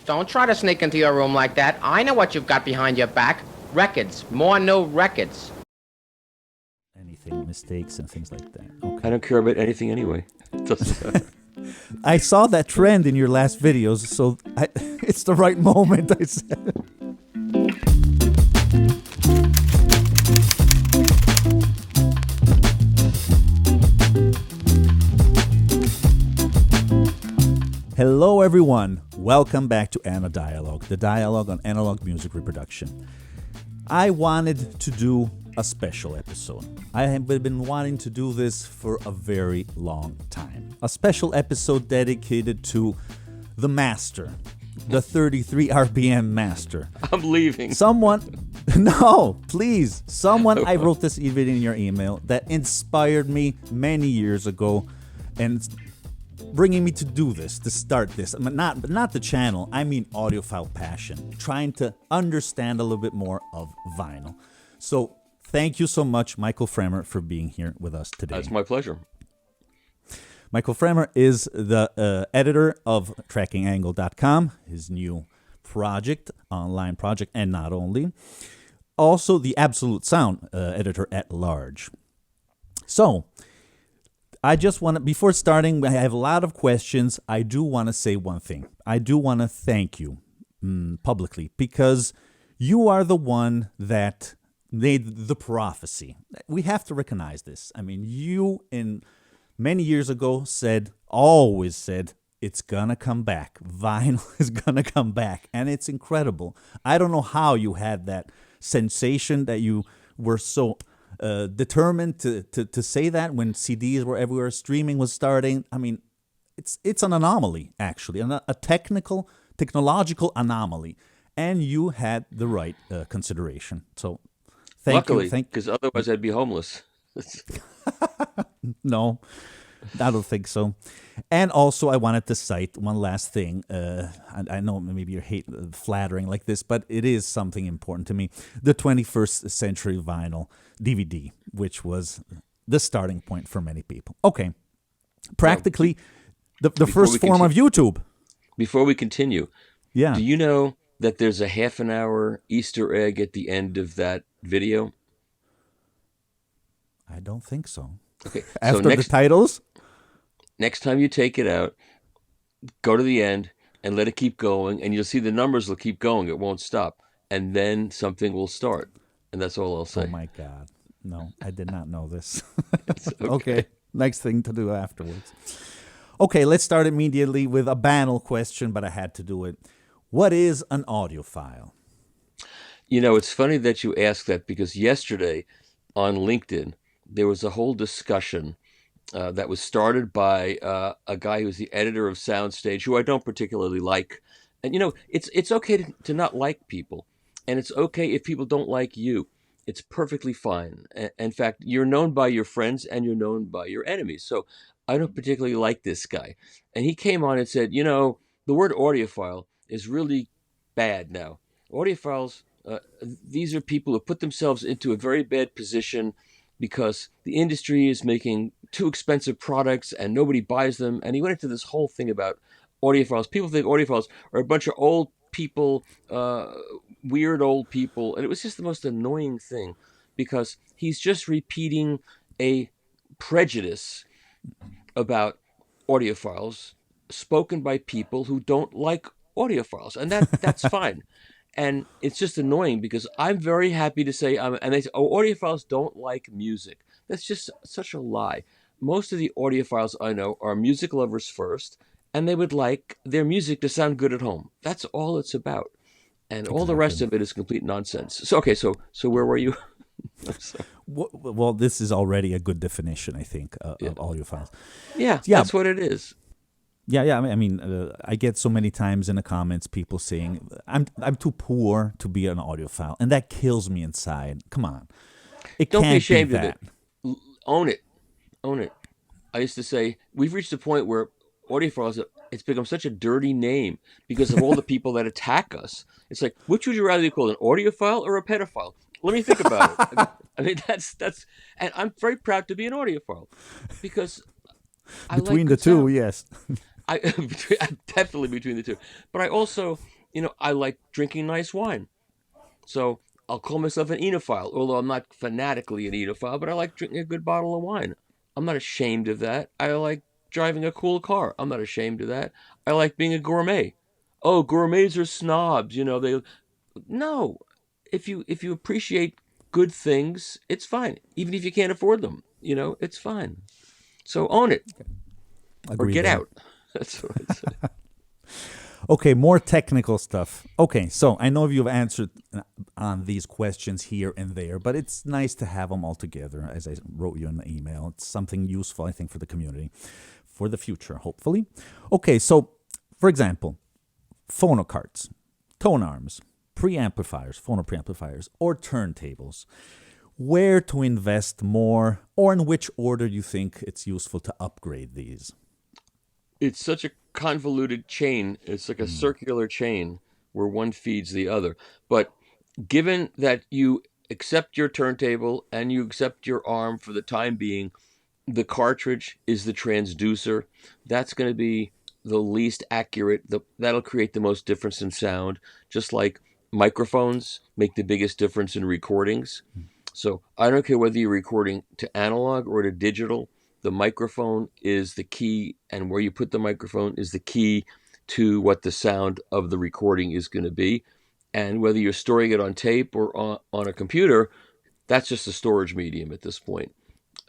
Don't try to sneak into your room like that. I know what you've got behind your back. Records. More new records. Anything, mistakes and things like that. I Okay. don't care about anything anyway. It doesn't matter. I saw that trend in your last videos, so it's the right moment, I said. Hello, everyone. Welcome back to Ana Dialogue, the dialogue on analog music reproduction. I wanted to do a special episode. I have been wanting to do this for a very long time. A special episode dedicated to the master, the 33 RPM master. I'm leaving. No, please. Someone, I wrote this even in your email, that inspired me many years ago and bringing me to do this, to start this. I mean, not the channel, I mean audiophile passion, trying to understand a little bit more of vinyl. So thank you so much, Michael Fremer, for being here with us today. It's my pleasure. Michael Fremer is the editor of TrackingAngle.com, his new project, online project, and not only. Also the Absolute Sound editor at large. So, I just want to, before starting, I have a lot of questions. I do want to say one thing. I do want to thank you publicly because you are the one that made the prophecy. We have to recognize this. I mean, you many years ago always said, it's going to come back. Vinyl is going to come back. And it's incredible. I don't know how you had that sensation that you were so determined to say that when CDs were everywhere, streaming was starting. I mean, it's an anomaly, actually, a technological anomaly. And you had the right consideration. So thank you. Luckily, because otherwise I'd be homeless. No, I don't think so. And also, I wanted to cite one last thing. I know maybe you hate flattering like this, but it is something important to me. The 21st Century Vinyl DVD, which was the starting point for many people. Okay. Practically the first form of YouTube. Before we continue, yeah. Do you know that there's a half an hour Easter egg at the end of that video? I don't think so. Okay. After the titles? Next time you take it out, go to the end and let it keep going, and you'll see the numbers will keep going. It won't stop. And then something will start. And that's all I'll say. Oh, my God. No, I did not know this. Okay. Okay. Next thing to do afterwards. Okay, let's start immediately with a banal question, but I had to do it. What is an audiophile? You know, it's funny that you ask that because yesterday on LinkedIn, there was a whole discussion that was started by a guy who's the editor of Soundstage, who I don't particularly like. And, you know, it's okay to not like people. And it's okay if people don't like you. It's perfectly fine. In fact, you're known by your friends and you're known by your enemies. So I don't particularly like this guy. And he came on and said, you know, the word audiophile is really bad now. Audiophiles, these are people who put themselves into a very bad position because the industry is making too expensive products and nobody buys them. And he went into this whole thing about audiophiles. People think audiophiles are a bunch of old people, weird old people. And it was just the most annoying thing because he's just repeating a prejudice about audiophiles spoken by people who don't like audiophiles. And that's fine. And it's just annoying because I'm very happy to say, and they say, oh, audiophiles don't like music. That's just such a lie. Most of the audiophiles I know are music lovers first, and they would like their music to sound good at home. That's all it's about. And all the rest of it is complete nonsense. So, okay, so where were you? Well, this is already a good definition, I think, of audiophile. Yeah, that's what it is. Yeah. I mean, I get so many times in the comments people saying, "I'm too poor to be an audiophile," and that kills me inside. Come on, Don't be ashamed be of it. Own it. I used to say we've reached a point where audiophiles, it's become such a dirty name because of all the people that attack us. It's like, which would you rather be called, an audiophile or a pedophile? Let me think about it. I mean, that's, and I'm very proud to be an audiophile because I between like the two, sound. yes. I'm definitely between the two. But I also I like drinking nice wine. So I'll call myself an enophile, although I'm not fanatically an enophile, but I like drinking a good bottle of wine. I'm not ashamed of that. I like driving a cool car. I'm not ashamed of that. I like being a gourmet. Oh, gourmets are snobs, they no. If you appreciate good things, it's fine. Even if you can't afford them, it's fine. So own it or Agree get there. out. That's what I'd say. Okay, more technical stuff. Okay, so I know you've answered on these questions here and there, but it's nice to have them all together, as I wrote you in the email. It's something useful, I think, for the community, for the future, hopefully. Okay, so for example, phonocards, tone arms, preamplifiers, phono preamplifiers, or turntables. Where to invest more, or in which order you think it's useful to upgrade these? It's such a convoluted chain. It's like a circular chain where one feeds the other. But given that you accept your turntable and you accept your arm for the time being, the cartridge is the transducer. That's going to be the least accurate. That'll create the most difference in sound, just like microphones make the biggest difference in recordings. So I don't care whether you're recording to analog or to digital, the microphone is the key, and where you put the microphone is the key to what the sound of the recording is going to be. And whether you're storing it on tape or on a computer, that's just a storage medium at this point.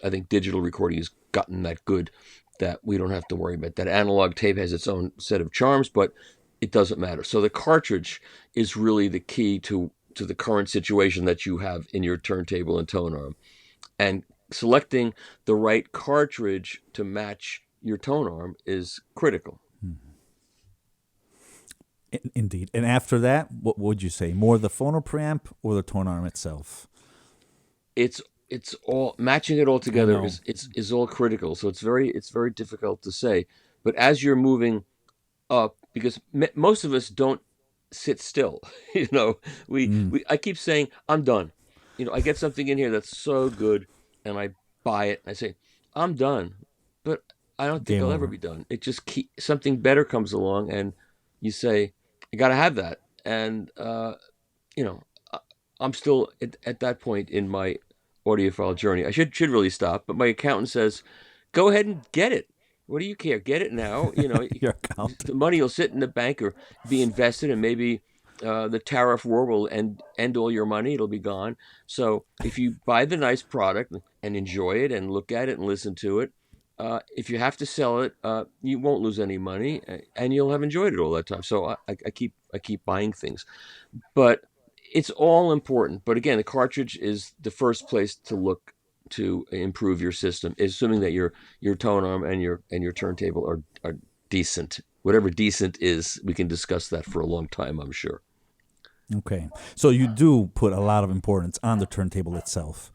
I think digital recording has gotten that good that we don't have to worry about that. Analog tape has its own set of charms, but it doesn't matter. So the cartridge is really the key to the current situation that you have in your turntable and tone arm. And selecting the right cartridge to match your tone arm is critical. Indeed. And after that, what would you say? More the phono preamp or the tone arm itself? It's all matching it all I together know. is all critical. So it's very difficult to say. But as you're moving up, because most of us don't sit still. you know, Mm, I keep saying I'm done. I get something in here that's so good, and I buy it. And I say I'm done, but I don't think game I'll ever over. be done. It just something better comes along, and you say I got to have that. And you know, I- I'm still at that point in my audiophile journey. I should really stop, but my accountant says, "Go ahead and get it. What do you care? Get it now. Your account. The money will sit in the bank or be invested, and maybe the tariff war will end all your money. It'll be gone. So if you buy the nice product and enjoy it and look at it and listen to it, if you have to sell it, you won't lose any money, and you'll have enjoyed it all that time. So I keep buying things, but it's all important. But again, the cartridge is the first place to look to improve your system, assuming that your tone arm and your turntable are decent. Whatever decent is, we can discuss that for a long time, I'm sure. Okay. So you do put a lot of importance on the turntable itself.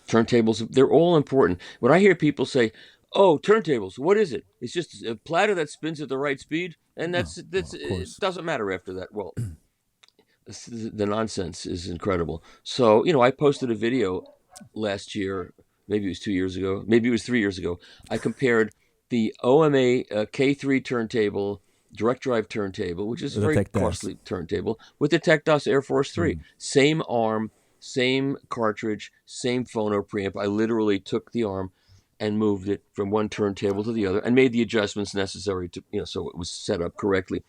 Turntables, they're all important. When I hear people say, "Oh, turntables, what is it? It's just a platter that spins at the right speed," and No, well, that's of it course. doesn't matter after that. Well, the nonsense is incredible. So, I posted a video last year, maybe it was 2 years ago, maybe it was 3 years ago. I compared the OMA K3 turntable, direct drive turntable, which is a The very tech desk. costly turntable, with the Tech DOS Air Force 3. Mm. Same arm, same cartridge, same phono preamp. I literally took the arm and moved it from one turntable to the other and made the adjustments necessary to, so it was set up correctly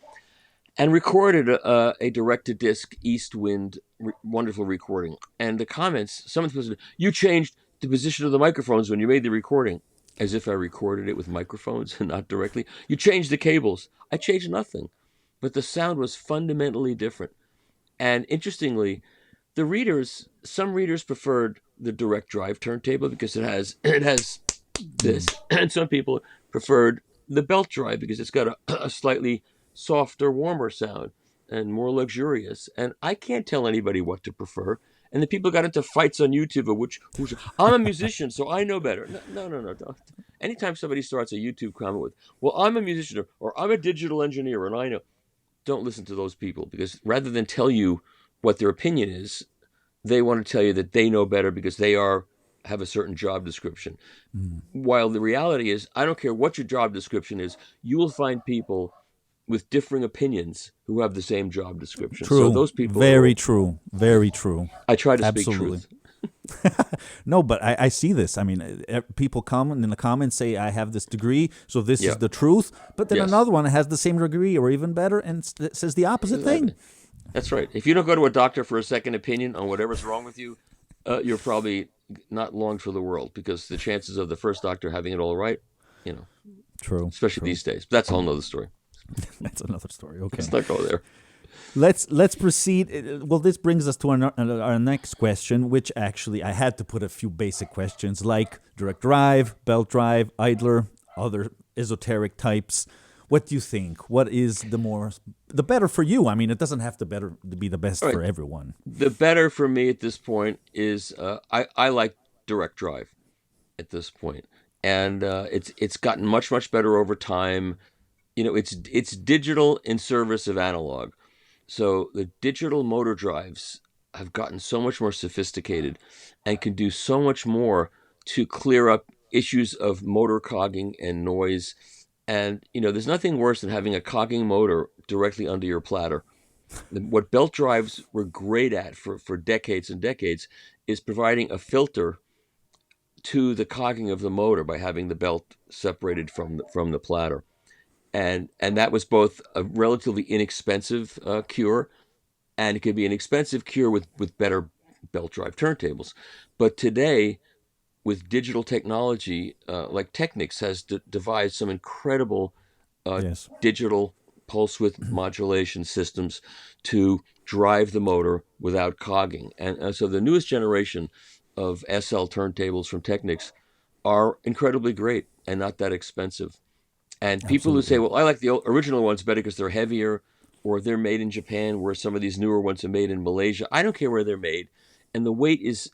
and recorded a direct-to-disc East Wind wonderful recording. And the comments, someone said, "You changed the position of the microphones when you made the recording," as if I recorded it with microphones and not directly. "You changed the cables." I changed nothing, but the sound was fundamentally different. And interestingly, some readers preferred the direct drive turntable because it has this, Mm. and some people preferred the belt drive because it's got a slightly softer, warmer sound and more luxurious. And I can't tell anybody what to prefer. And the people got into fights on YouTube of who's I'm a musician, so I know better. No, no, no, no. Don't. Anytime somebody starts a YouTube comment with, "Well, I'm a musician," or "I'm a digital engineer and I know," don't listen to those people, because rather than tell you what their opinion is, they want to tell you that they know better because they have a certain job description. Mm. While the reality is, I don't care what your job description is, you will find people with differing opinions who have the same job description. So True. those people Very true. Very true. I try to speak Absolutely. truth. No, but I see this. I mean, people come in the comments say, I have this degree, so this Yeah. is the truth. But then Yes. another one has the same degree or even better and says the opposite thing. That's right. If you don't go to a doctor for a second opinion on whatever's wrong with you, you're probably not long for the world, because the chances of the first doctor having it all right, True. especially these days. But that's a whole nother story. That's another story. Okay. Let's not go there. Let's proceed. Well, this brings us to our next question, which actually I had to put a few basic questions like direct drive, belt drive, idler, other esoteric types. What do you think? What is the better for you? I mean, it doesn't have to be the best for everyone. The better for me at this point is I like direct drive at this point, and it's gotten much better over time. It's digital in service of analog. So the digital motor drives have gotten so much more sophisticated and can do so much more to clear up issues of motor cogging and noise. And, there's nothing worse than having a cogging motor directly under your platter. What belt drives were great at for decades and decades is providing a filter to the cogging of the motor by having the belt separated from the platter. And that was both a relatively inexpensive cure, and it could be an expensive cure with better belt drive turntables. But today, with digital technology, like Technics has devised some incredible Yes. digital pulse width modulation systems to drive the motor without cogging. And so the newest generation of SL turntables from Technics are incredibly great and not that expensive. And people who say, well, I like the original ones better because they're heavier, or they're made in Japan, where some of these newer ones are made in Malaysia. I don't care where they're made. And the weight is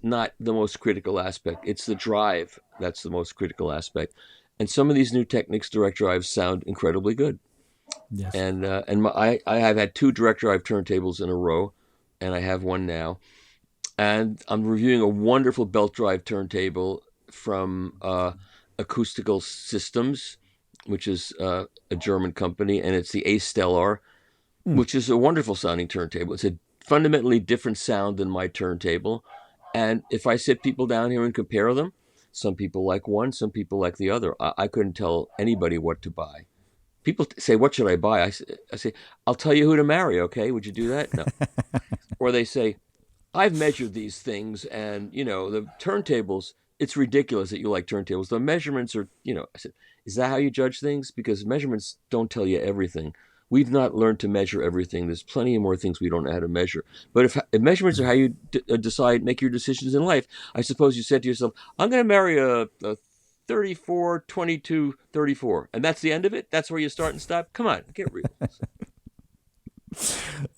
not the most critical aspect. It's the drive that's the most critical aspect. And some of these new Technics direct drives sound incredibly good. Yes. And I have had 2 direct drive turntables in a row, and I have one now. And I'm reviewing a wonderful belt drive turntable from Acoustical Systems, which is a German company, and it's the A Stellar, which is a wonderful sounding turntable. It's a fundamentally different sound than my turntable. And if I sit people down here and compare them, some people like one, some people like the other. I couldn't tell anybody what to buy. People say, what should I buy? I say, I'll tell you who to marry, okay? Would you do that? No. Or they say, I've measured these things, and, the turntables, it's ridiculous that you like turntables. The measurements are, I said, is that how you judge things? Because measurements don't tell you everything. We've not learned to measure everything. There's plenty more things we don't know how to measure. But if measurements are how you make your decisions in life, I suppose you said to yourself, I'm going to marry a 34, 22, 34. And that's the end of it? That's where you start and stop? Come on, get real.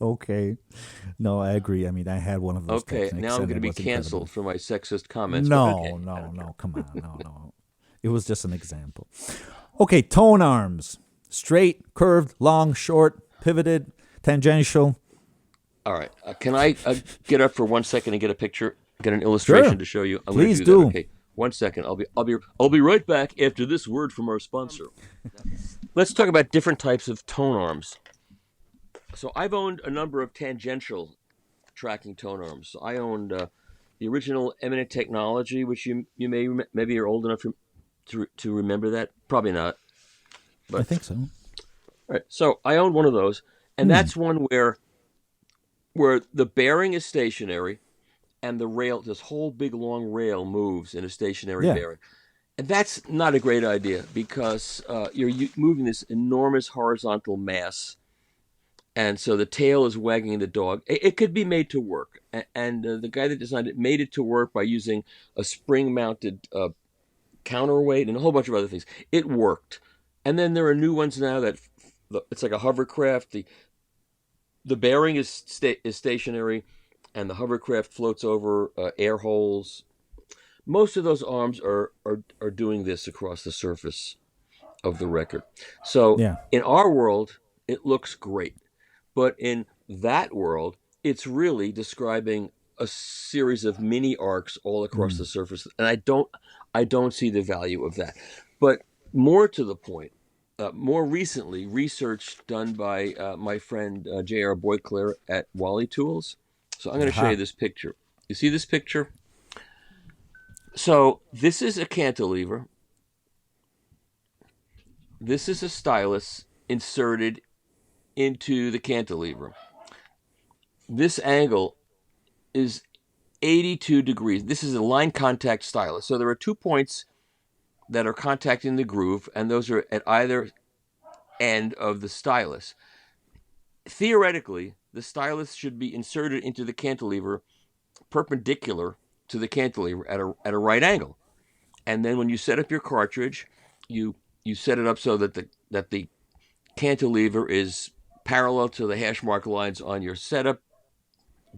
Okay. No, I agree. I mean, I had one of those. Okay, Technics, now I'm and going to it be was canceled incredible. for my sexist comments. No, but okay. no, come on, no. It was just an example. Okay, tone arms. Straight, curved, long, short, pivoted, tangential. All right. Can I get up for 1 second and get a picture, get an illustration Sure. to show you? I'm Please going to do do. that. Okay. 1 second. I'll be right back after this word from our sponsor. Let's talk about different types of tone arms. So I've owned a number of tangential tracking tone arms. So I owned the original Eminent Technology, which you maybe you're old enough to remember that. Probably not. But I think so. all right. So I owned one of those, and that's one where the bearing is stationary, and the rail, this whole big long rail, moves in a stationary Yeah. bearing. And that's not a great idea, because you're moving this enormous horizontal mass, and so the tail is wagging the dog. It could be made to work, and the guy that designed it made it to work by using a spring-mounted counterweight and a whole bunch of other things. It worked. And then there are new ones now that it's like a hovercraft. The bearing is stationary, and the hovercraft floats over air holes. Most of those arms are doing this across the surface of the record. So Yeah. in our world, it looks great. But in that world, it's really describing a series of mini arcs all across the surface. And I don't see the value of that. But more to the point, more recently, research done by my friend J.R. Boyclair at Wally Tools. So I'm going to show you Aha. this picture. You see this picture? So this is a cantilever. This is a stylus inserted into the cantilever. This angle is 82 degrees. This is a line contact stylus. So there are 2 points that are contacting the groove, and those are at either end of the stylus. Theoretically, the stylus should be inserted into the cantilever perpendicular to the cantilever at a right angle. And then when you set up your cartridge, you set it up so that the cantilever is parallel to the hash mark lines on your setup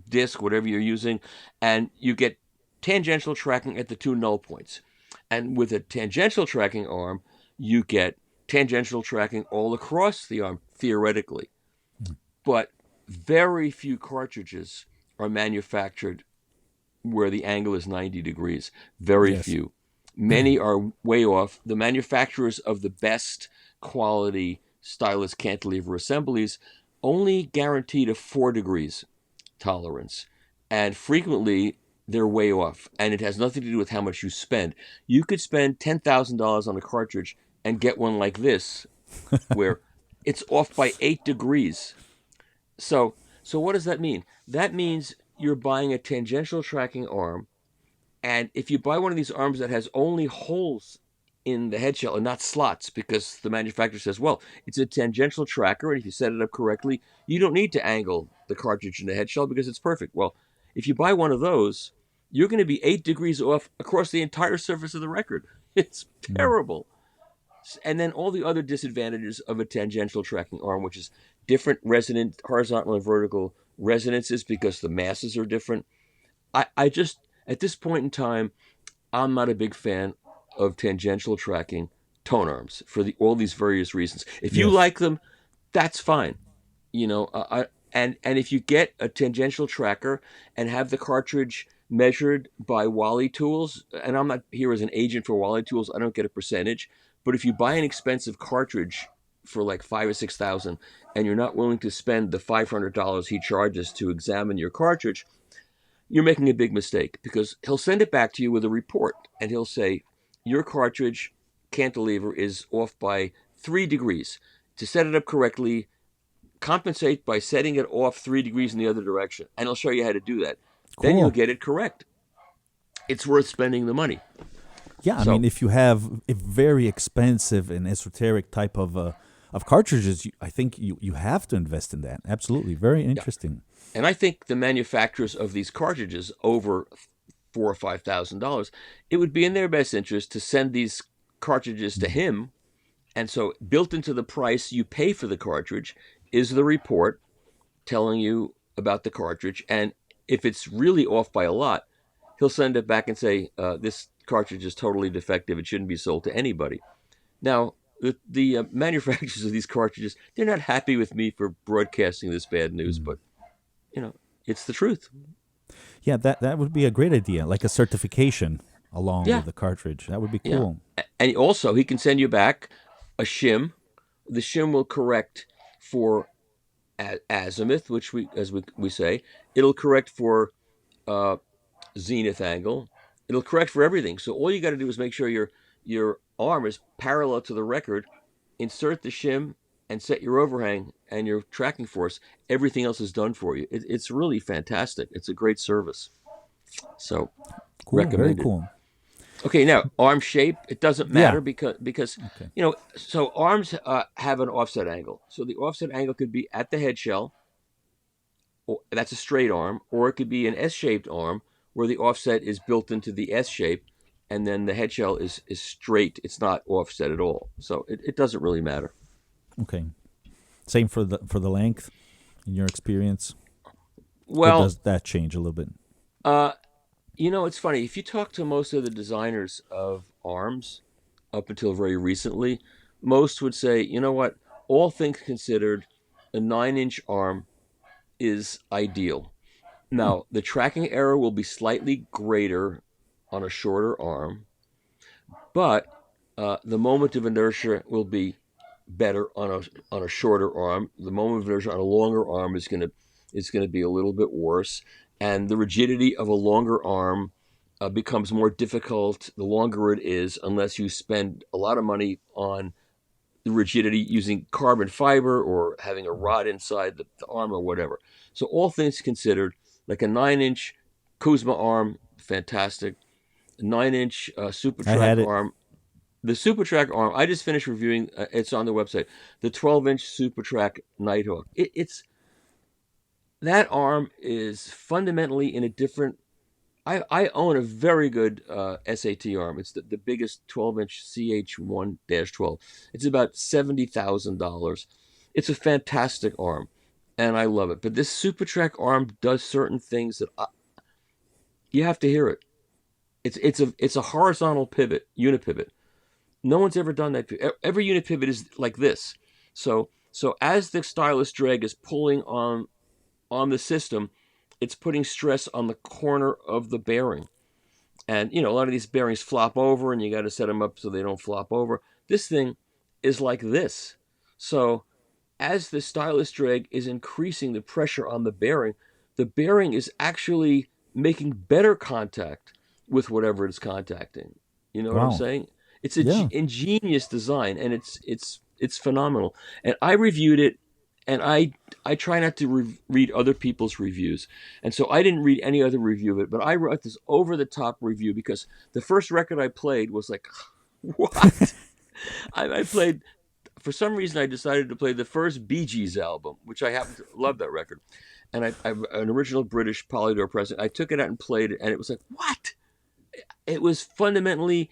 disc, whatever you're using, and you get tangential tracking at the 2 null points. And with a tangential tracking arm, you get tangential tracking all across the arm, theoretically. But very few cartridges are manufactured where the angle is 90 degrees. Very Yes. few. Many are way off. The manufacturers of the best quality stylus cantilever assemblies only guaranteed a 4 degrees tolerance. And frequently they're way off. And it has nothing to do with how much you spend. You could spend $10,000 on a cartridge and get one like this, where it's off by 8 degrees. So what does that mean? That means you're buying a tangential tracking arm, and if you buy one of these arms that has only holes in the head shell and not slots, because the manufacturer says, well, it's a tangential tracker, and if you set it up correctly, you don't need to angle the cartridge in the head shell because it's perfect. Well, if you buy one of those, you're going to be 8 degrees off across the entire surface of the record. It's terrible. And then all the other disadvantages of a tangential tracking arm, which is different resonant, horizontal and vertical resonances because the masses are different. I just, at this point in time, I'm not a big fan of tangential tracking tone arms for all these various reasons. If you Yes. like them, that's fine. And if you get a tangential tracker and have the cartridge measured by Wally Tools, and I'm not here as an agent for Wally Tools, I don't get a percentage. But if you buy an expensive cartridge for like 5 or 6,000, and you're not willing to spend the $500 he charges to examine your cartridge, you're making a big mistake, because he'll send it back to you with a report, and he'll say your cartridge cantilever is off by 3 degrees. To set it up correctly, compensate by setting it off 3 degrees in the other direction, and he'll show you how to do that. Then you'll Cool. get it correct. It's worth spending the money. Yeah, I mean, So, if you have a very expensive and esoteric type of cartridges, I think you have to invest in that. Absolutely, very yeah. interesting. And I think the manufacturers of these cartridges over $4,000 or $5,000, it would be in their best interest to send these cartridges to him. And so, built into the price you pay for the cartridge is the report telling you about the cartridge. And if it's really off by a lot, he'll send it back and say, this cartridge is totally defective. It shouldn't be sold to anybody. Now, the manufacturers of these cartridges, they're not happy with me for broadcasting this bad news, but, it's the truth. Yeah, that would be a great idea, like a certification along Yeah, with the cartridge. That would be yeah. cool. And also, he can send you back a shim. The shim will correct for azimuth, which we say. It'll correct for uh, zenith angle. It'll correct for everything. So all you got to do is make sure your arm is parallel to the record. Insert the shim and set your overhang and your tracking force. Everything else is done for you. It's really fantastic. It's a great service. So Cool, very recommended. cool. Okay, now arm shape. It doesn't Yeah. matter because Okay. so arms have an offset angle. So the offset angle could be at the head shell, or that's a straight arm, or it could be an S-shaped arm where the offset is built into the S shape, and then the head shell is straight. It's not offset at all. So it doesn't really matter. Okay. Same for the length in your experience, or Well, does that change a little bit? uh, it's funny. If you talk to most of the designers of arms up until very recently, most would say, you know what, all things considered, a 9-inch arm is ideal. Now, the tracking error will be slightly greater on a shorter arm, but the moment of inertia will be better on a shorter arm. The moment of inertia on a longer arm is gonna be a little bit worse, and the rigidity of a longer arm becomes more difficult the longer it is, unless you spend a lot of money on the rigidity using carbon fiber or having a rod inside the arm or whatever. So all things considered, like a 9-inch Kuzma arm, fantastic. A 9-inch Super I Track had it. arm. The Super Track arm, I just finished reviewing. It's on the website. The 12-inch Super Track Nighthawk. It's that arm is fundamentally in a different. I own a very good SAT arm. It's the biggest 12-inch CH1-12. It's about $70,000. It's a fantastic arm, and I love it. But this Super Track arm does certain things that you have to hear it. It's a horizontal pivot, unipivot. No one's ever done that. Every unipivot is like this. So as the stylus drag is pulling on the system, it's putting stress on the corner of the bearing. And a lot of these bearings flop over, and you got to set them up so they don't flop over. This thing is like this. So as the stylus drag is increasing the pressure on the bearing is actually making better contact with whatever it's contacting. You know what I'm Wow. saying? It's an Yeah. ingenious design, and it's phenomenal. And I reviewed it, and I try not to read other people's reviews, and so I didn't read any other review of it. But I wrote this over the top review because the first record I played was like, what? I played, for some reason I decided to play the first Bee Gees album, which I happen to love that record, and I an original British Polydor pressing. I took it out and played it, and it was like, what? It was fundamentally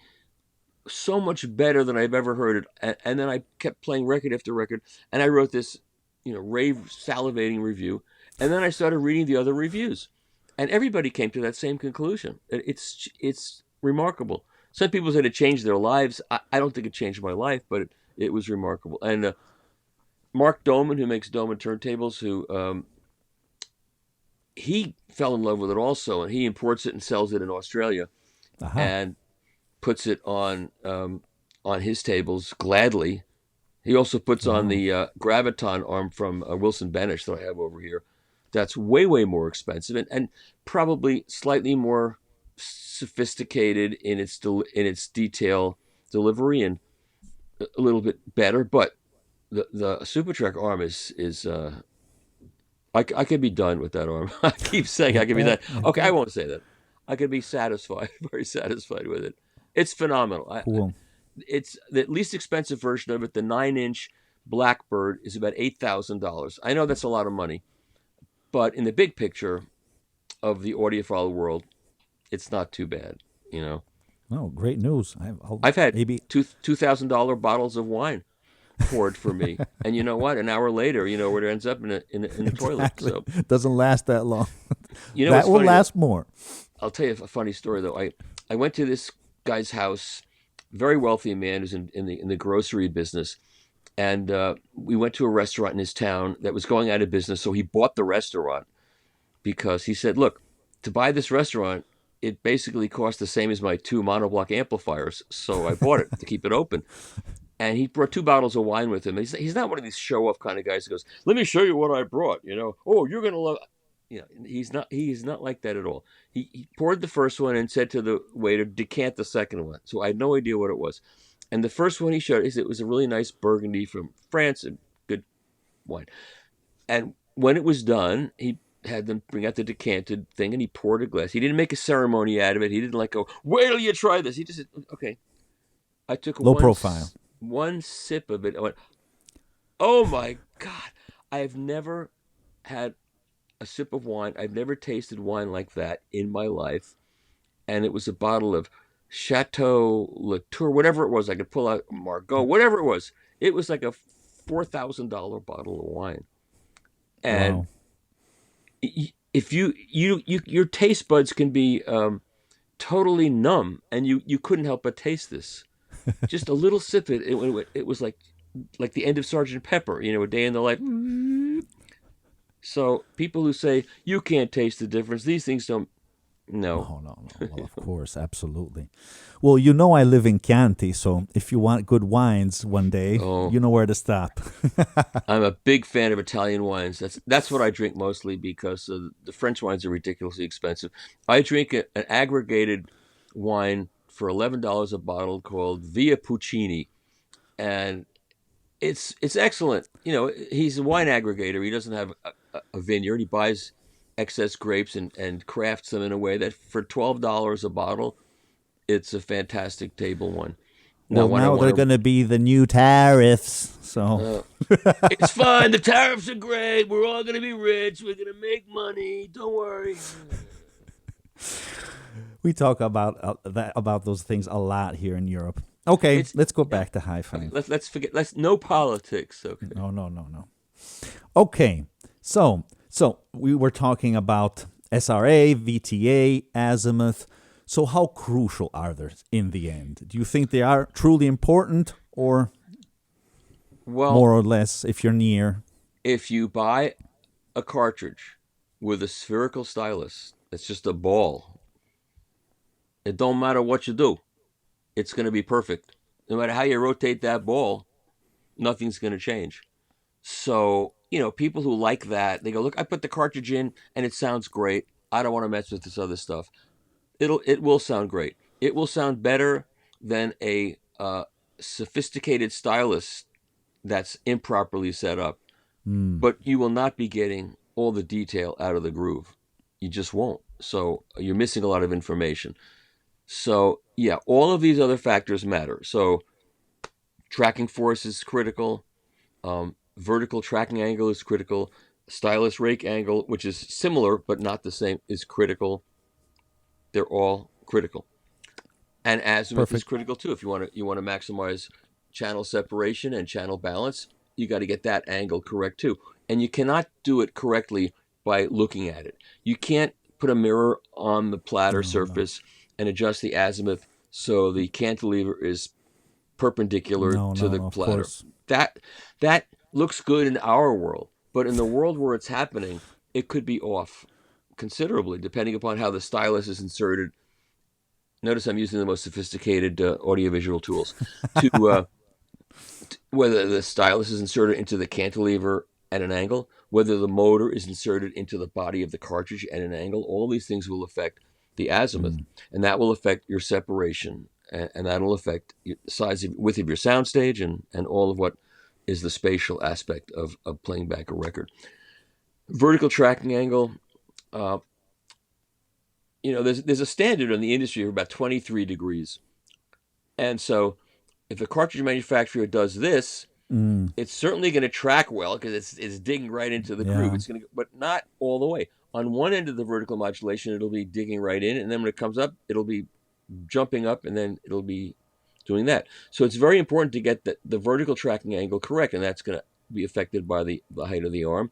so much better than I've ever heard it. And then I kept playing record after record, and I wrote this, rave salivating review. And then I started reading the other reviews, and everybody came to that same conclusion. It's remarkable. Some people said it changed their lives. I don't think it changed my life, but it was remarkable. And Mark Doman, who makes Doman turntables, who he fell in love with it also, and he imports it and sells it in Australia, Aha. and puts it on his tables gladly. He also puts on Wow. the Graviton arm from Wilson Benish that I have over here. That's way more expensive, and probably slightly more sophisticated in its detail delivery, and a little bit better. But the Super Trek arm is I could be done with that arm. I keep saying I Ain't could be that that. ain't Okay, I that won't say that. I could be satisfied, very satisfied with it. It's phenomenal. cool? It's the least expensive version of it. The 9-inch Blackbird is about $8,000. I know that's a lot of money, but in the big picture of the audiophile world, it's not too bad. You know, Oh, great news. I'll I've had maybe $2,000 bottles of wine poured for me, and you know what? An hour later, where it ends up in the toilet. exactly So doesn't last that long. what's That will funny though? last more. I'll tell you a funny story though. I went to this guy's house, very wealthy man who's in the grocery business, and we went to a restaurant in his town that was going out of business. So he bought the restaurant because he said, "Look, to buy this restaurant, it basically cost the same as my two monoblock amplifiers. So I bought it to keep it open." And he brought 2 bottles of wine with him. He's not one of these show off kind of guys who goes, "Let me show you what I brought." Oh, you're gonna love. He's not. He is not like that at all. He poured the first one and said to the waiter, "Decant the second one." So I had no idea what it was. And the first one he showed, he said it was a really nice Burgundy from France, and good wine. And when it was done, he had them bring out the decanted thing, and he poured a glass. He didn't make a ceremony out of it. He didn't like go, "Wait till you try this." He just said, "Okay." I took Low profile. one sip of it. I went, "Oh my God. I've never had a sip of wine. I've never tasted wine like that in my life." And it was a bottle of Chateau Latour, whatever it was. I could pull out Margaux, whatever it was. It was like a $4,000 bottle of wine. And Wow. if your taste buds can be totally numb, and you couldn't help but taste this. Just a little sip of it was like the end of Sergeant Pepper, A Day in the Life. So people who say you can't taste the difference, these things don't. No. Oh, no, no. Well, of course, absolutely. Well, you know I live in Chianti, so if you want good wines one day, Oh, you know where to stop. I'm a big fan of Italian wines. That's what I drink mostly because the French wines are ridiculously expensive. I drink an aggregated wine for $11 a bottle called Via Puccini, and it's excellent. You know, he's a wine aggregator. He doesn't have a vineyard. He buys excess grapes and crafts them in a way that for $12 a bottle, it's a fantastic table one. Now, Well, when I now they're want going to be the new tariffs, to, so it's fine. The tariffs are great. We're all going to be rich. We're going to make money. Don't worry. we talk about those things a lot here in Europe. Okay, It's let's go yeah. back to high Okay, five. let's forget. Let's no politics. Okay. No, no, no, no. Okay, so we were talking about SRA, VTA, azimuth. So how crucial are they in the end? Do you think they are truly important, or Well, more or less if you're near? if you buy a cartridge with a spherical stylus, it's just a ball. It don't matter what you do. It's going to be perfect. No matter how you rotate that ball, nothing's going to change. So, people who like that, they go, look, I put the cartridge in and it sounds great. I don't want to mess with this other stuff. It will sound great. It will sound better than a sophisticated stylus that's improperly set up. Hmm. But you will not be getting all the detail out of the groove. You just won't. So you're missing a lot of information. So yeah, all of these other factors matter. So tracking force is critical. Vertical tracking angle is critical. Stylus rake angle, which is similar but not the same, is critical. They're all critical. And azimuth is Perfect. critical too. If you want to maximize channel separation and channel balance, you got to get that angle correct too. And you cannot do it correctly by looking at it. You can't put a mirror on the platter No, no, surface and adjust the azimuth so the cantilever is perpendicular no, to no, the no. Of platter. course. That looks good in our world, but in the world where it's happening, it could be off considerably depending upon how the stylus is inserted. Notice I'm using the most sophisticated audiovisual tools to whether the stylus is inserted into the cantilever at an angle, whether the motor is inserted into the body of the cartridge at an angle. All these things will affect the azimuth, Mm. and that will affect your separation, and that will affect the size of width of your soundstage, and all of what is the spatial aspect of playing back a record. Vertical tracking angle. Uh, there's a standard in the industry of about 23 degrees, and so if the cartridge manufacturer does this, Mm. it's certainly going to track well because it's digging right into the groove. Yeah. It's going to, but not all the way. On one end of the vertical modulation, it'll be digging right in, and then when it comes up, it'll be jumping up, and then it'll be doing that. So it's very important to get the vertical tracking angle correct, and that's going to be affected by the height of the arm.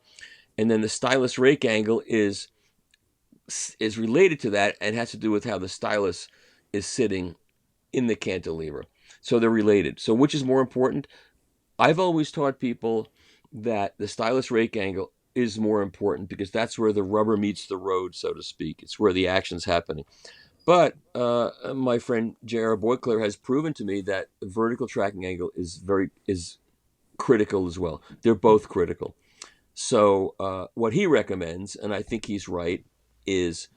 And then the stylus rake angle is related to that and has to do with how the stylus is sitting in the cantilever. So they're related. So which is more important? I've always taught people that the stylus rake angle is more important because that's where the rubber meets the road, so to speak. It's where the action's happening. But my friend J.R. Boykler has proven to me that the vertical tracking angle is critical as well. They're both critical. So what he recommends, and I think he's right, is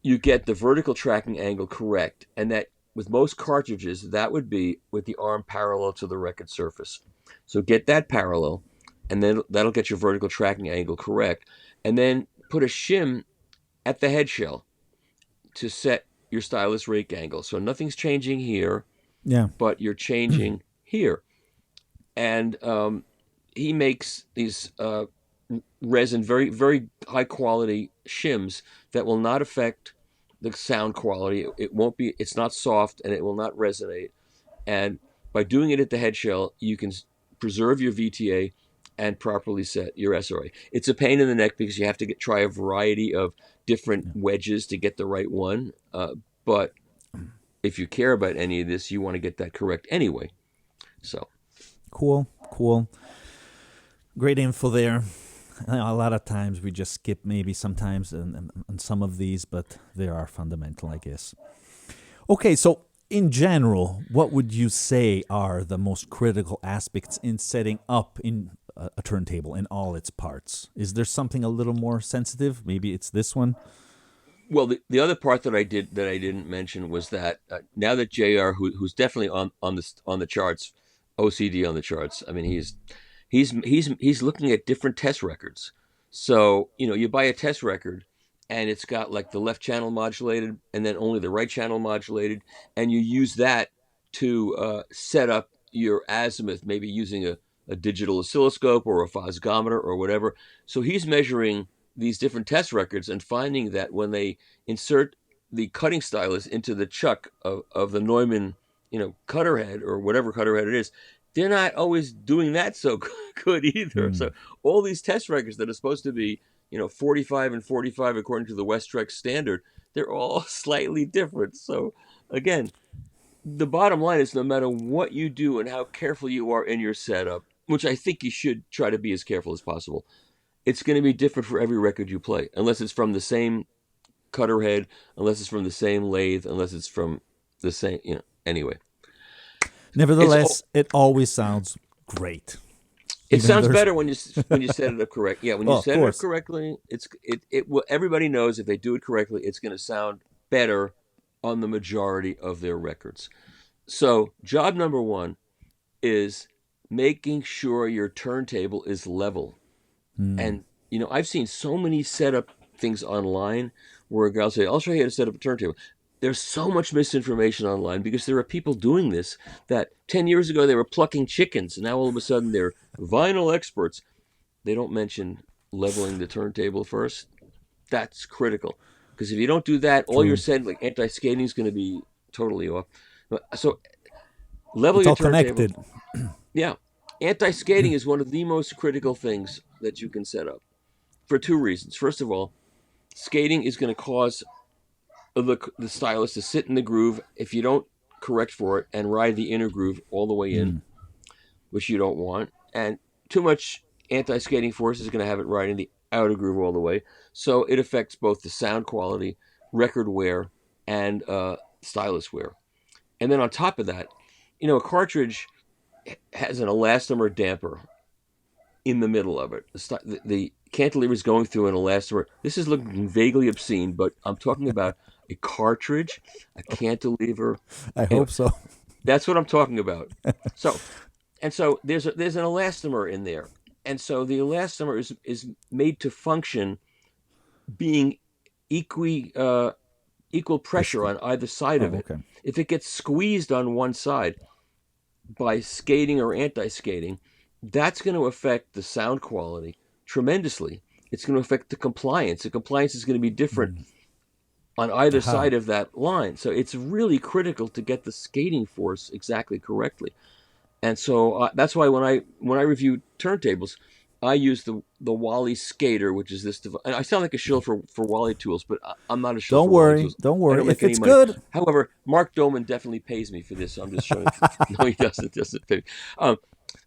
you get the vertical tracking angle correct, and that with most cartridges, that would be with the arm parallel to the record surface. So get that parallel, and then that'll get your vertical tracking angle correct. And then put a shim at the head shell to set your stylus rake angle. So nothing's changing here, Yeah. but you're changing here. And he makes these resin, very, very high quality shims that will not affect the sound quality. It won't be, it's not soft and it will not resonate. And by doing it at the head shell, you can preserve your VTA and properly set your SRA. It's a pain in the neck because you have to try a variety of different wedges to get the right one. But if you care about any of this, you want to get that correct anyway. So Cool. Cool. Great info there. A lot of times we just skip maybe sometimes on some of these, but they are fundamental, I guess. Okay, so in general, what would you say are the most critical aspects in setting up in a turntable in all its parts? Is there something a little more sensitive? Maybe it's this one. Well, the other part that I didn't mention was that now that Jr. Who's definitely on the charts, OCD on the charts. I mean, he's looking at different test records. So you buy a test record, and it's got like the left channel modulated, and then only the right channel modulated, and you use that to set up your azimuth, maybe using a digital oscilloscope or a phosgometer or whatever. So he's measuring these different test records and finding that when they insert the cutting stylus into the chuck of the Neumann, cutter head or whatever cutter head it is, they're not always doing that so good either. So all these test records that are supposed to be, 45 and 45 according to the Westrex standard, they're all slightly different. So again, the bottom line is no matter what you do and how careful you are in your setup, which I think you should try to be as careful as possible, it's going to be different for every record you play, unless it's from the same cutter head, unless it's from the same lathe, unless it's from the same, anyway. Nevertheless, it always sounds great. It sounds better when you set it up correct. Yeah, when you set it up course. correctly, it will. Everybody knows if they do it correctly, it's going to sound better on the majority of their records. So, job number one is making sure your turntable is level. And, I've seen so many setup things online where a guy will say, I'll show you how to set up a turntable. There's so much misinformation online because there are people doing this that 10 years ago they were plucking chickens, and now all of a sudden they're vinyl experts. They don't mention leveling the turntable first. That's critical. Because if you don't do that, all your setting, like anti-skating, is going to be totally off. So level It's your all turntable. connected. Yeah. Anti-skating is one of the most critical things that you can set up for two reasons. First of all, skating is going to cause the stylus to sit in the groove if you don't correct for it and ride the inner groove all the way in, which you don't want. And too much anti-skating force is going to have it riding the outer groove all the way. So it affects both the sound quality, record wear, and stylus wear. And then on top of that, a cartridge has an elastomer damper in the middle of it. The cantilever is going through an elastomer. This is looking vaguely obscene, but I'm talking about a cartridge, a cantilever. I hope so. That's what I'm talking about. So there's an elastomer in there, and so the elastomer is made to function being equal pressure on either side of it. Okay. If it gets squeezed on one side by skating or anti-skating, that's going to affect the sound quality tremendously. It's going to affect the compliance. The compliance is going to be different on either side of that line. So it's really critical to get the skating force exactly correctly. And so that's why when I review turntables, I use the Wally Skater, which is this device. And I sound like a shill for Wally tools, but I'm not a shill for Wally tools. Don't worry. If it's money. good. However, Mark Doman definitely pays me for this, so I'm just showing. No, he doesn't pay me.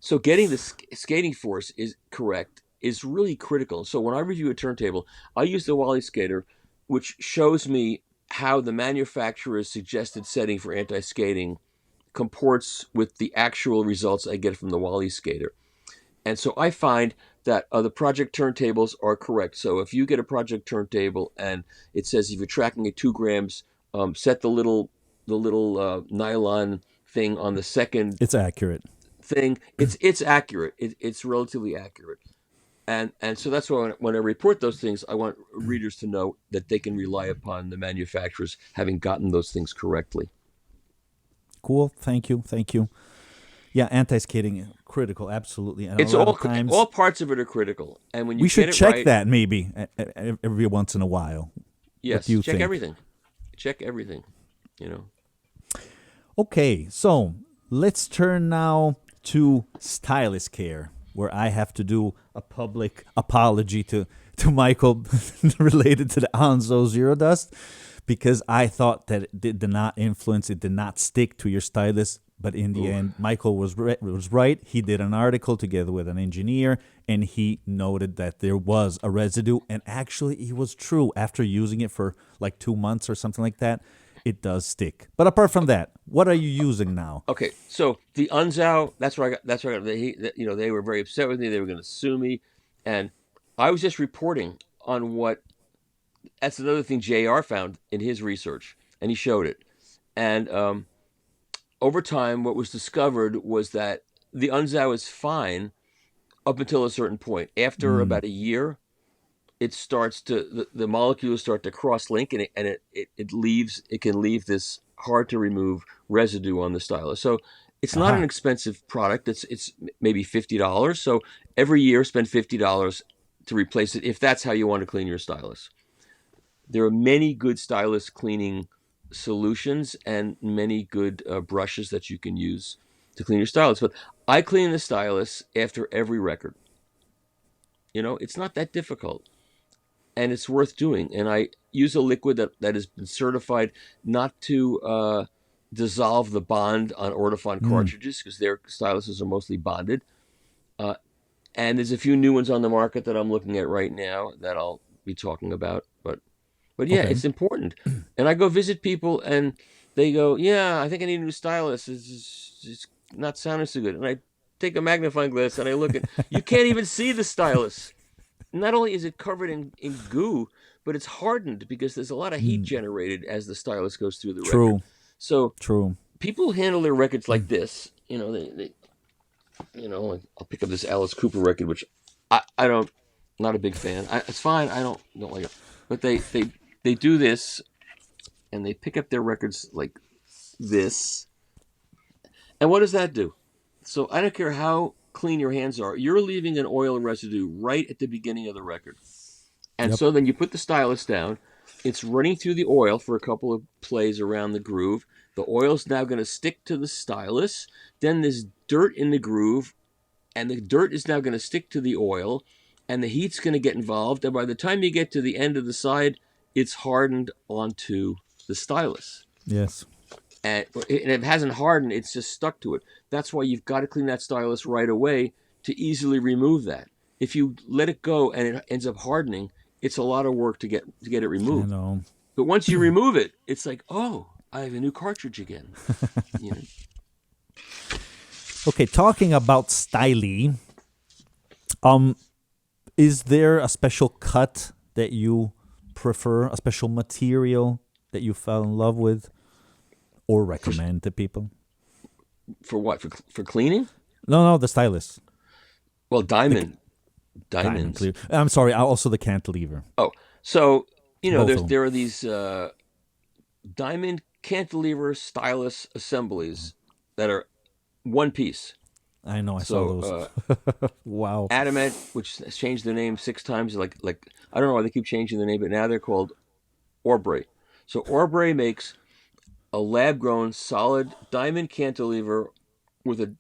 So getting the skating force is correct is really critical. So when I review a turntable, I use the Wally Skater, which shows me how the manufacturer's suggested setting for anti-skating comports with the actual results I get from the Wally Skater. And so I find that the project turntables are correct. So if you get a project turntable and it says if you're tracking at 2 grams, set the little nylon thing on the second. It's accurate. Thing. It's accurate. It's relatively accurate. And so that's why when I report those things, I want readers to know that they can rely upon the manufacturers having gotten those things correctly. Cool. Thank you. Yeah, anti-skating critical, absolutely. And it's all parts of it are critical, and when you we should get it check right, that maybe every once in a while. Yes, check think? everything. Check everything. Okay, so let's turn now to stylus care, where I have to do a public apology to Michael related to the Hanzo Zero Dust, because I thought that it did not influence, it did not stick to your stylus, But in the Ooh. end, Michael was right. He did an article together with an engineer, and he noted that there was a residue. And actually, it was true. After using it for like 2 months or something like that, it does stick. But apart from that, what are you using now? Okay, so the Unzao, that's where I got. That's where I got. They were very upset with me. They were going to sue me, and I was just reporting on what. That's another thing Jr. found in his research, and he showed it. And over time, what was discovered was that the Unzao is fine up until a certain point. After Mm. about a year, it starts to the molecules start to cross link, and it can leave this hard to remove residue on the stylus. So it's not an Aha. expensive product. It's maybe $50. So every year spend $50 to replace it if that's how you want to clean your stylus. There are many good stylus cleaning solutions and many good brushes that you can use to clean your stylus. But I clean the stylus after every record. It's not that difficult, and it's worth doing. And I use a liquid that has been certified not to dissolve the bond on Ortofon Mm. cartridges because their styluses are mostly bonded. Uh, and there's a few new ones on the market that I'm looking at right now that I'll be talking about. But yeah, Okay. it's important. And I go visit people, and they go, "Yeah, I think I need a new stylus. It's not sounding so good." And I take a magnifying glass and I look at. You can't even see the stylus. Not only is it covered in goo, but it's hardened because there's a lot of heat Mm. generated as the stylus goes through the record. True. So True. people handle their records like this. Like I'll pick up this Alice Cooper record, which I don't, not a big fan. It's fine. I don't like it, but they do this, and they pick up their records like this. And what does that do? So I don't care how clean your hands are, you're leaving an oil residue right at the beginning of the record. And Yep. so then you put the stylus down. It's running through the oil for a couple of plays around the groove. The oil's now going to stick to the stylus. Then there's dirt in the groove, and the dirt is now going to stick to the oil, and the heat's going to get involved. And by the time you get to the end of the side, it's hardened onto the stylus. Yes. And if it hasn't hardened, it's just stuck to it. That's why you've got to clean that stylus right away to easily remove that. If you let it go and it ends up hardening, it's a lot of work to get it I removed. know. But once you remove it, it's like, oh, I have a new cartridge again. You know? Okay, talking about styly, is there a special cut that you prefer, a special material that you fell in love with or recommend to people? For what? For cleaning? No, the stylus. Well, Diamond diamonds. clear. I'm sorry, also the cantilever. Oh, so Both of them. there are these diamond cantilever stylus assemblies that are one piece. I know, I saw So those. Wow. Adamant, which has changed their name 6 times, like I don't know why they keep changing the name, but now they're called Orbre. So Orbre makes a lab-grown solid diamond cantilever with a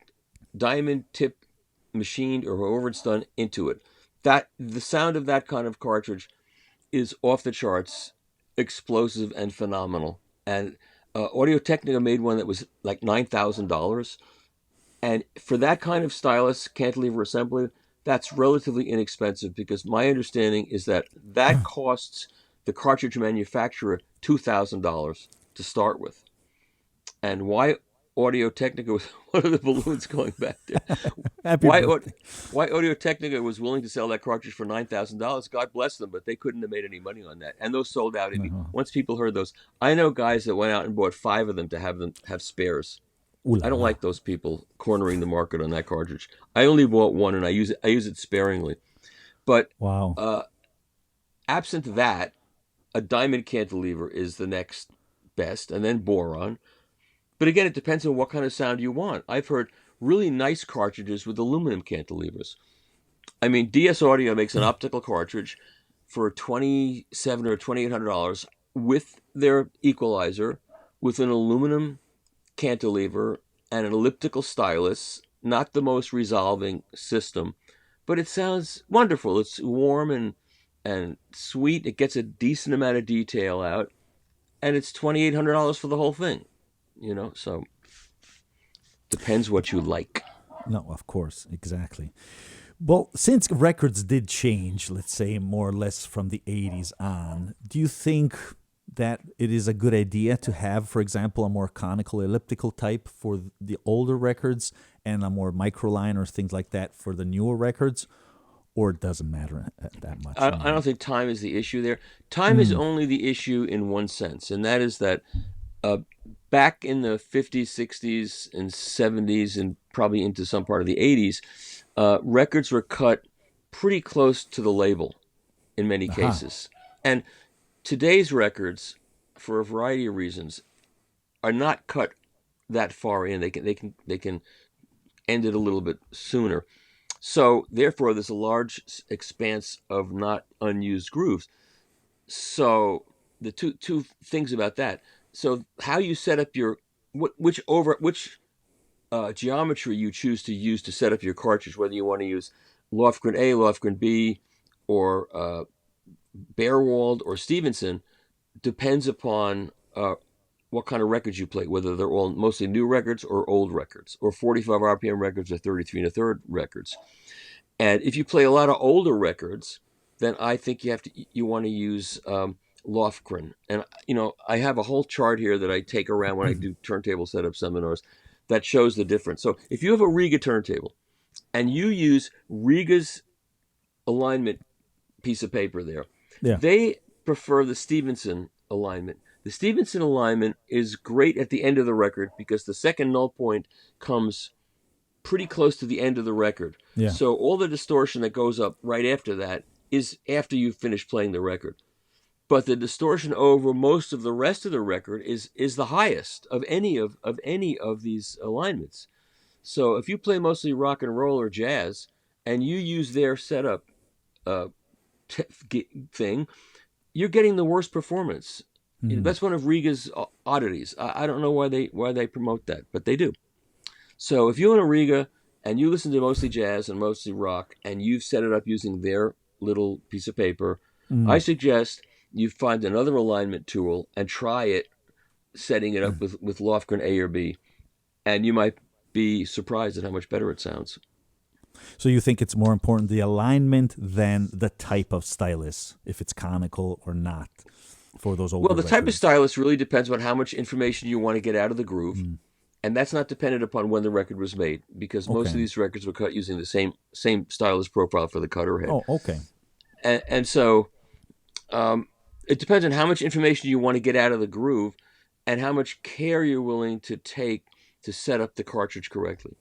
diamond tip machined or however it's done into it. That the sound of that kind of cartridge is off the charts, explosive and phenomenal. And Audio Technica made one that was like $9,000. And for that kind of stylus cantilever assembly, that's relatively inexpensive because my understanding is that costs the cartridge manufacturer $2,000 to start with. And why Audio Technica was one of the balloons going back there? Happy Why birthday. why Audio Technica was willing to sell that cartridge for $9,000? God bless them, but they couldn't have made any money on that. And those sold out once people heard those. I know guys that went out and bought 5 of them to have spares. Ooh la I don't la. like those people cornering the market on that cartridge. I only bought one, and I use it sparingly. But Wow. absent that, a diamond cantilever is the next best, and then boron. But again, it depends on what kind of sound you want. I've heard really nice cartridges with aluminum cantilevers. I mean, DS Audio makes an optical cartridge for $2,700 or $2,800 with their equalizer, with an aluminum cantilever and an elliptical stylus. Not the most resolving system, but it sounds wonderful. It's warm and sweet. It gets a decent amount of detail out, and it's $2,800 for the whole thing. So Depends what you like. No, of course, exactly. Well, since records did change, let's say more or less from the 80s on, do you think that it is a good idea to have, for example, a more conical elliptical type for the older records and a more microline or things like that for the newer records? Or it doesn't matter that much? I don't think time is the issue there. Time is only the issue in one sense, and that is that uh, back in the 50s, 60s, and 70s, and probably into some part of the 80s, records were cut pretty close to the label in many Aha. cases. And today's records, for a variety of reasons, are not cut that far in. They can end it a little bit sooner. So therefore, there's a large expanse of not unused grooves. So the two things about that. So how you set up your which geometry you choose to use to set up your cartridge, whether you want to use Lofgren A, Lofgren B, or Bearwald or Stevenson, depends upon what kind of records you play, whether they're all mostly new records or old records, or 45 RPM records or 33 and a third records. And if you play a lot of older records, then I think you want to use Lofgren. And I have a whole chart here that I take around when I do turntable setup seminars that shows the difference. So if you have a Riga turntable and you use Riga's alignment piece of paper there, Yeah. they prefer the Stevenson alignment. The Stevenson alignment is great at the end of the record because the second null point comes pretty close to the end of the record. Yeah. So all the distortion that goes up right after that is after you've finished playing the record. But the distortion over most of the rest of the record is the highest of any of these alignments. So if you play mostly rock and roll or jazz and you use their setup thing, you're getting the worst performance. That's one of Riga's oddities. I don't know why they promote that, but they do. So if you own a Riga and you listen to mostly jazz and mostly rock, and you've set it up using their little piece of paper, I suggest you find another alignment tool and try it, setting it up with Lofgren A or B, and you might be surprised at how much better it sounds. So you think it's more important the alignment than the type of stylus, if it's conical or not, for those older Well, the type of records? stylus really depends on how much information you want to get out of the groove. And that's not dependent upon when the record was made, because most of Okay. these records were cut using the same stylus profile for the cutter head. Oh, okay. And so it depends on how much information you want to get out of the groove and how much care you're willing to take to set up the cartridge correctly.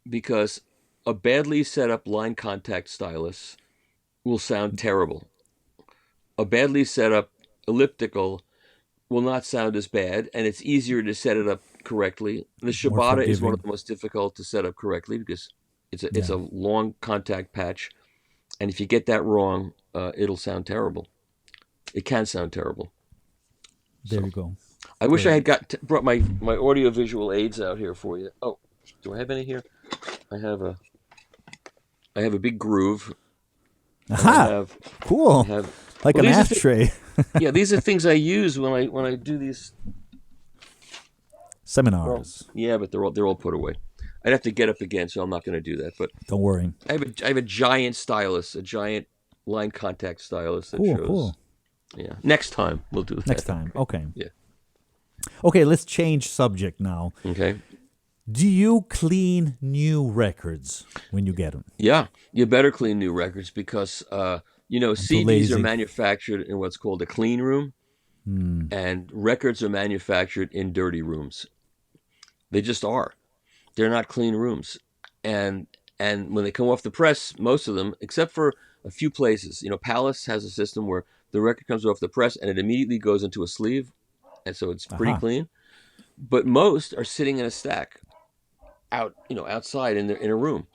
Because a badly set up line contact stylus will sound terrible. A badly set up elliptical will not sound as bad, and it's easier to set it up correctly. The Shibata is one of forgiving. the most difficult to set up correctly because it's Yeah. a long contact patch, and if you get that wrong, it'll sound terrible. It can sound terrible. There So you go. I wish I Great. had brought my audio visual aids out here for you. Oh, do I have any here? I have a big groove. And I Aha! Cool. have Like well, an these are ashtray. yeah, these are things I use when I do these. Well, Seminars. yeah, but they're all put away. I'd have to get up again, so I'm not going to do that. But Don't worry. I have a giant stylus, a giant line contact stylus that Cool, shows. cool. Yeah, next time we'll do that. Next time. Okay. Yeah. Okay, let's change subject now. Okay. Do you clean new records when you get them? Yeah, you better clean new records because too CDs are lazy. manufactured in what's called a clean room, and records are manufactured in dirty rooms. They just are. They're not clean rooms, and when they come off the press, most of them, except for a few places, Palace has a system where the record comes off the press and it immediately goes into a sleeve, and so it's pretty Aha. clean. But most are sitting in a stack outside in a room,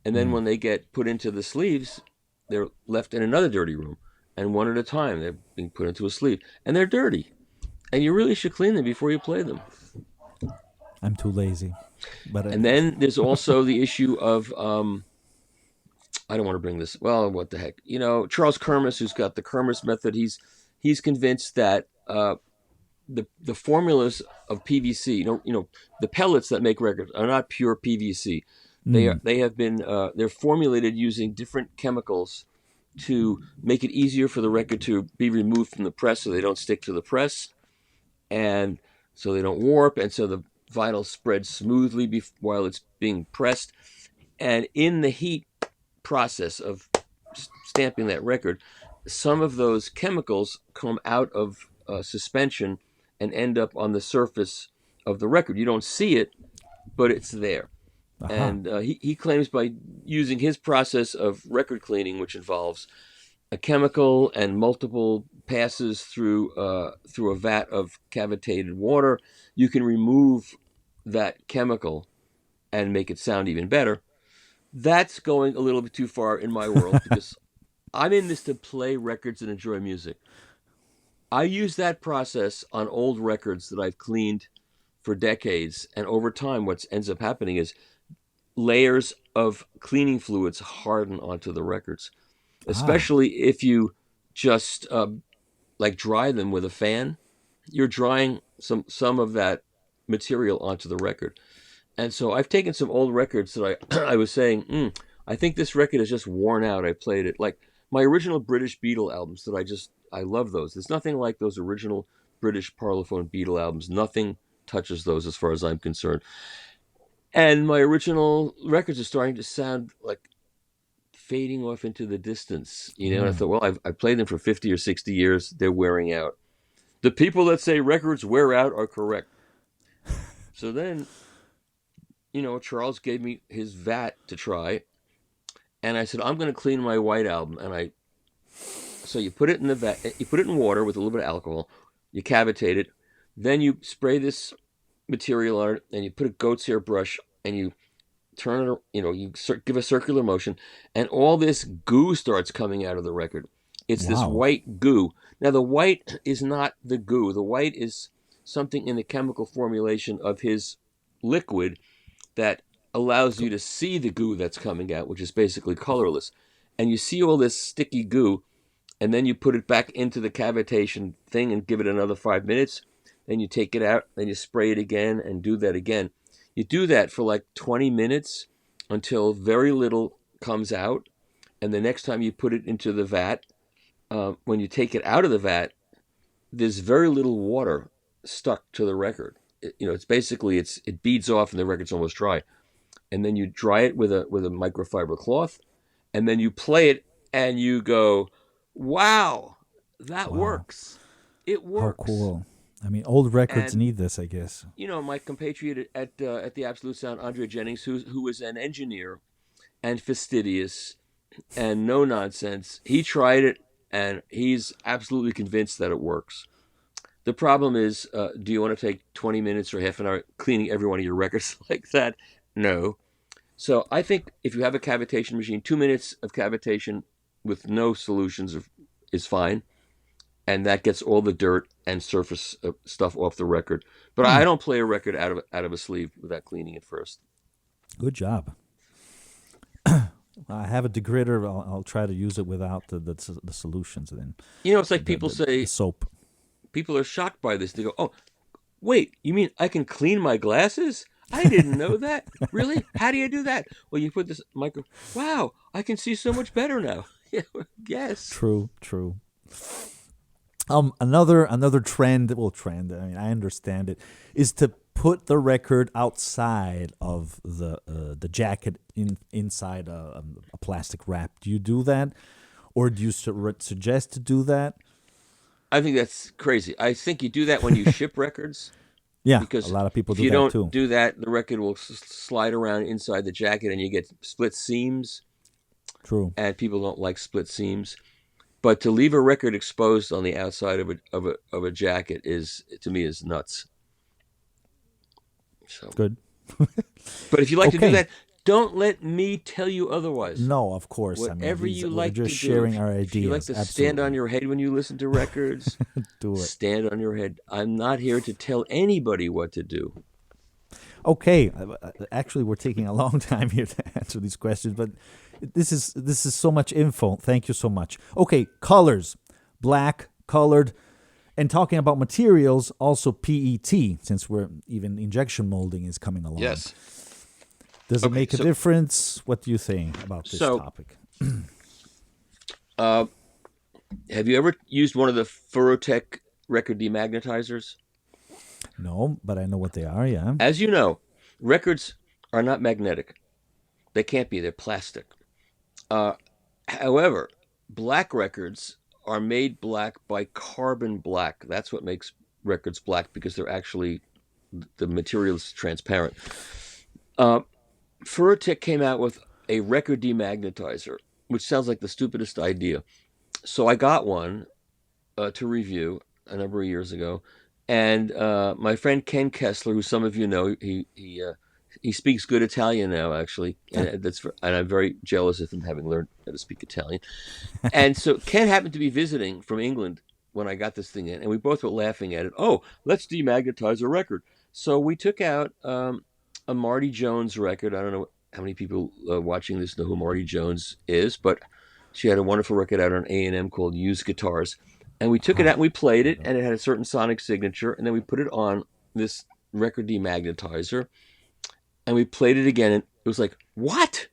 and then when they get put into the sleeves, they're left in another dirty room, and one at a time they're being put into a sleeve, and they're dirty, and you really should clean them before you play them. I'm too lazy. But And then there's also the issue of I don't want to bring this. Well, what the heck? Charles Kermis, who's got the Kermis method, he's convinced that the formulas of PVC. The pellets that make records are not pure PVC. They have been they're formulated using different chemicals to make it easier for the record to be removed from the press, so they don't stick to the press, and so they don't warp, and so the vinyl spreads smoothly while it's being pressed. And in the heat process of stamping that record, some of those chemicals come out of suspension and end up on the surface of the record. You don't see it, but it's there. And he claims by using his process of record cleaning, which involves a chemical and multiple passes through a vat of cavitated water, you can remove that chemical and make it sound even better. That's going a little bit too far in my world because I'm in this to play records and enjoy music. I use that process on old records that I've cleaned for decades, and over time what ends up happening is layers of cleaning fluids harden onto the records, especially if you just like dry them with a fan. You're drying some of that material onto the record. And so I've taken some old records that I was saying, I think this record is just worn out. I played it like my original British Beatle albums I love those. There's nothing like those original British Parlophone Beatle albums. Nothing touches those as far as I'm concerned. And my original records are starting to sound like fading off into the distance, And I thought, well, I've played them for 50 or 60 years. They're wearing out. The people that say records wear out are correct. So then, Charles gave me his vat to try, and I said, I'm going to clean my white album. So you put it in the vat, you put it in water with a little bit of alcohol, you cavitate it, then you spray this material on it, and you put a goat's hair brush, and you turn it, you give a circular motion, and all this goo starts coming out of the record. It's this white goo. Now, the white is not the goo. The white is something in the chemical formulation of his liquid that allows you to see the goo that's coming out, which is basically colorless. And you see all this sticky goo, and then you put it back into the cavitation thing and give it another 5 minutes. Then you take it out, then you spray it again and do that again. You do that for like 20 minutes until very little comes out. And the next time you put it into the vat, when you take it out of the vat, there's very little water stuck to the record. It's basically, it beads off and the record's almost dry. And then you dry it with a microfiber cloth, and then you play it and you go, wow, that works. It works. How cool. I mean, old records need this, I guess. My compatriot at the Absolute Sound, Andre Jennings, who was an engineer and fastidious and no nonsense, he tried it and he's absolutely convinced that it works. The problem is, do you want to take 20 minutes or half an hour cleaning every one of your records like that? No. So I think if you have a cavitation machine, 2 minutes of cavitation with no solutions is fine. And that gets all the dirt and surface stuff off the record. But I don't play a record out of a sleeve without cleaning it first. Good job. I have a degritter. I'll try to use it without the solutions. Then it's like people say soap. People are shocked by this. They go, "Oh, wait, you mean I can clean my glasses? I didn't know that. Really? How do you do that? Well, you put this micro. Wow, I can see so much better now. Yes. True. Another trend. Trend. I mean, I understand it. Is to put the record outside of the jacket inside a plastic wrap. Do you do that, or do you suggest to do that? I think that's crazy. I think you do that when you ship records. Yeah, because a lot of people do that too. If you don't do that, the record will slide around inside the jacket, and you get split seams. True. And people don't like split seams. But to leave a record exposed on the outside of a jacket to me is nuts. So good. But if you like to do that, don't let me tell you otherwise. No, of course. Whatever you like to do. We're just sharing our ideas. If you like to stand on your head when you listen to records, do it. Stand on your head. I'm not here to tell anybody what to do. Okay. Actually, we're taking a long time here to answer these questions, but this is so much info. Thank you so much. Okay, colors. Black, colored, And talking about materials, also PET, since we're even injection molding is coming along. Yes. Does it Okay, make a so- difference? What do you think about this So- topic? Have you ever used one of the Furotech record demagnetizers? No, but I know what they are, yeah. As you know, records are not magnetic. They can't be. They're plastic. However, black records are made black by carbon black. That's what makes records black, because they're actually, the material is transparent. Furotech came out with a record demagnetizer, which sounds like the stupidest idea. So I got one to review a number of years ago, and my friend Ken Kessler, who some of you know, he speaks good Italian now, actually, and I'm very jealous of him having learned how to speak Italian. And so Ken happened to be visiting from England when I got this thing in, and we both were laughing at it. Oh, let's demagnetize a record. So we took out a Marty Jones record. I don't know how many people watching this know who Marty Jones is, but she had a wonderful record out on A&M called Used Guitars. And we took it out and we played it, and it had a certain sonic signature, and then we put it on this record demagnetizer, and we played it again, and it was like, what?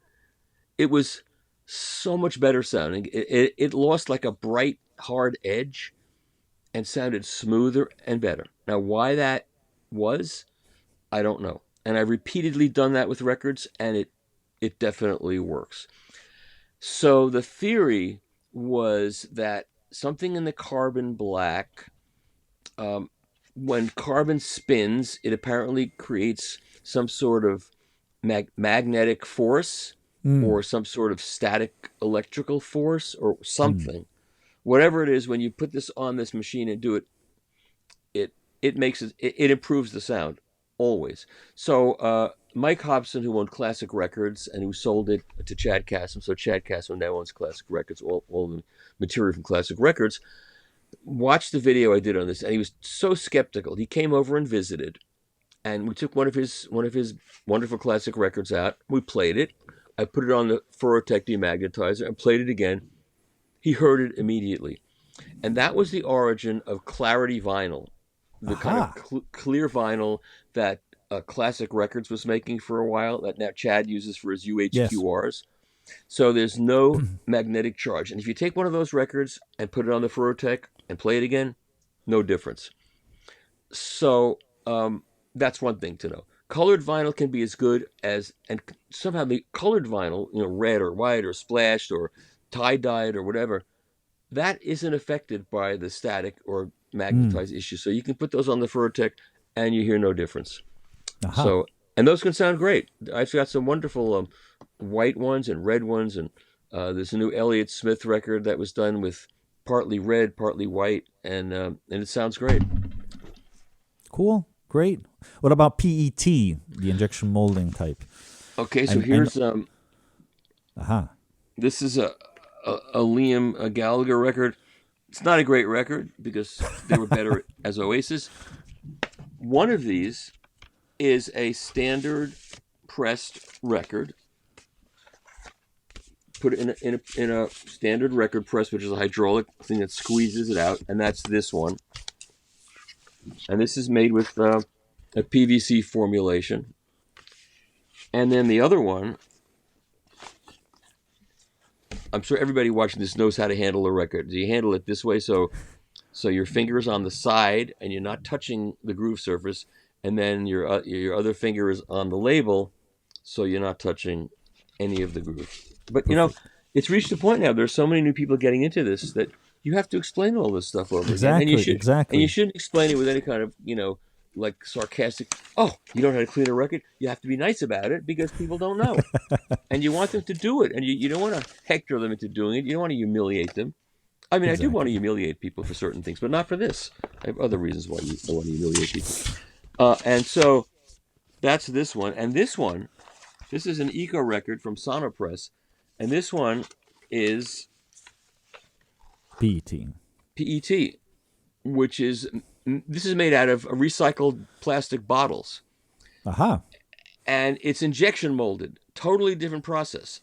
It was so much better sounding. It lost like a bright, hard edge and sounded smoother and better. Now, why that was, I don't know. And I've repeatedly done that with records, and it definitely works. So the theory was that something in the carbon black, when carbon spins, it apparently creates some sort of magnetic force or some sort of static electrical force or something. Whatever it is, when you put this on this machine and do it, it makes it improves the sound always. So Mike Hobson, who owned Classic Records and who sold it to Chad Kassem, so Chad Kassem now owns Classic Records, all the material from Classic Records, watched the video I did on this, and he was so skeptical. He came over and visited, and we took one of his wonderful Classic Records out. We played it. I put it on the Furotech demagnetizer and played it again. He heard it immediately, and that was the origin of Clarity Vinyl, the kind of clear vinyl that Classic Records was making for a while, that now Chad uses for his UHQRs. Yes. So there's no magnetic charge. And if you take one of those records and put it on the Furotech and play it again, no difference. So that's one thing to know. Colored vinyl can be as good as, and somehow the colored vinyl, red or white or splashed or tie-dyed or whatever, that isn't affected by the static or magnetized issue. So you can put those on the Furotech and you hear no difference. So, and those can sound great. I've got some wonderful white ones and red ones, and there's a new Elliott Smith record that was done with partly red, partly white, and it sounds great. Cool, great. What about PET, the injection molding type? Okay, so here's this is a Liam Gallagher record. It's not a great record because they were better as Oasis. One of these is a standard pressed record. Put it in a standard record press, which is a hydraulic thing that squeezes it out, and that's this one. And this is made with a PVC formulation. And then the other one, I'm sure everybody watching this knows how to handle a record. You handle it this way, so your finger is on the side, and you're not touching the groove surface, and then your other finger is on the label, so you're not touching any of the groove. But it's reached a point now. There's so many new people getting into this that you have to explain all this stuff over again. And you shouldn't explain it with any kind of like sarcastic. Oh, you don't know how to clean a record? You have to be nice about it because people don't know, and you want them to do it, and you don't want to hector them into doing it. You don't want to humiliate them. I mean, I do want to humiliate people for certain things, but not for this. I have other reasons why you don't want to humiliate people. And so that's this one. And this is an Eco record from Sonopress. And this one is PET, which is, this is made out of recycled plastic bottles. And it's injection molded. Totally different process.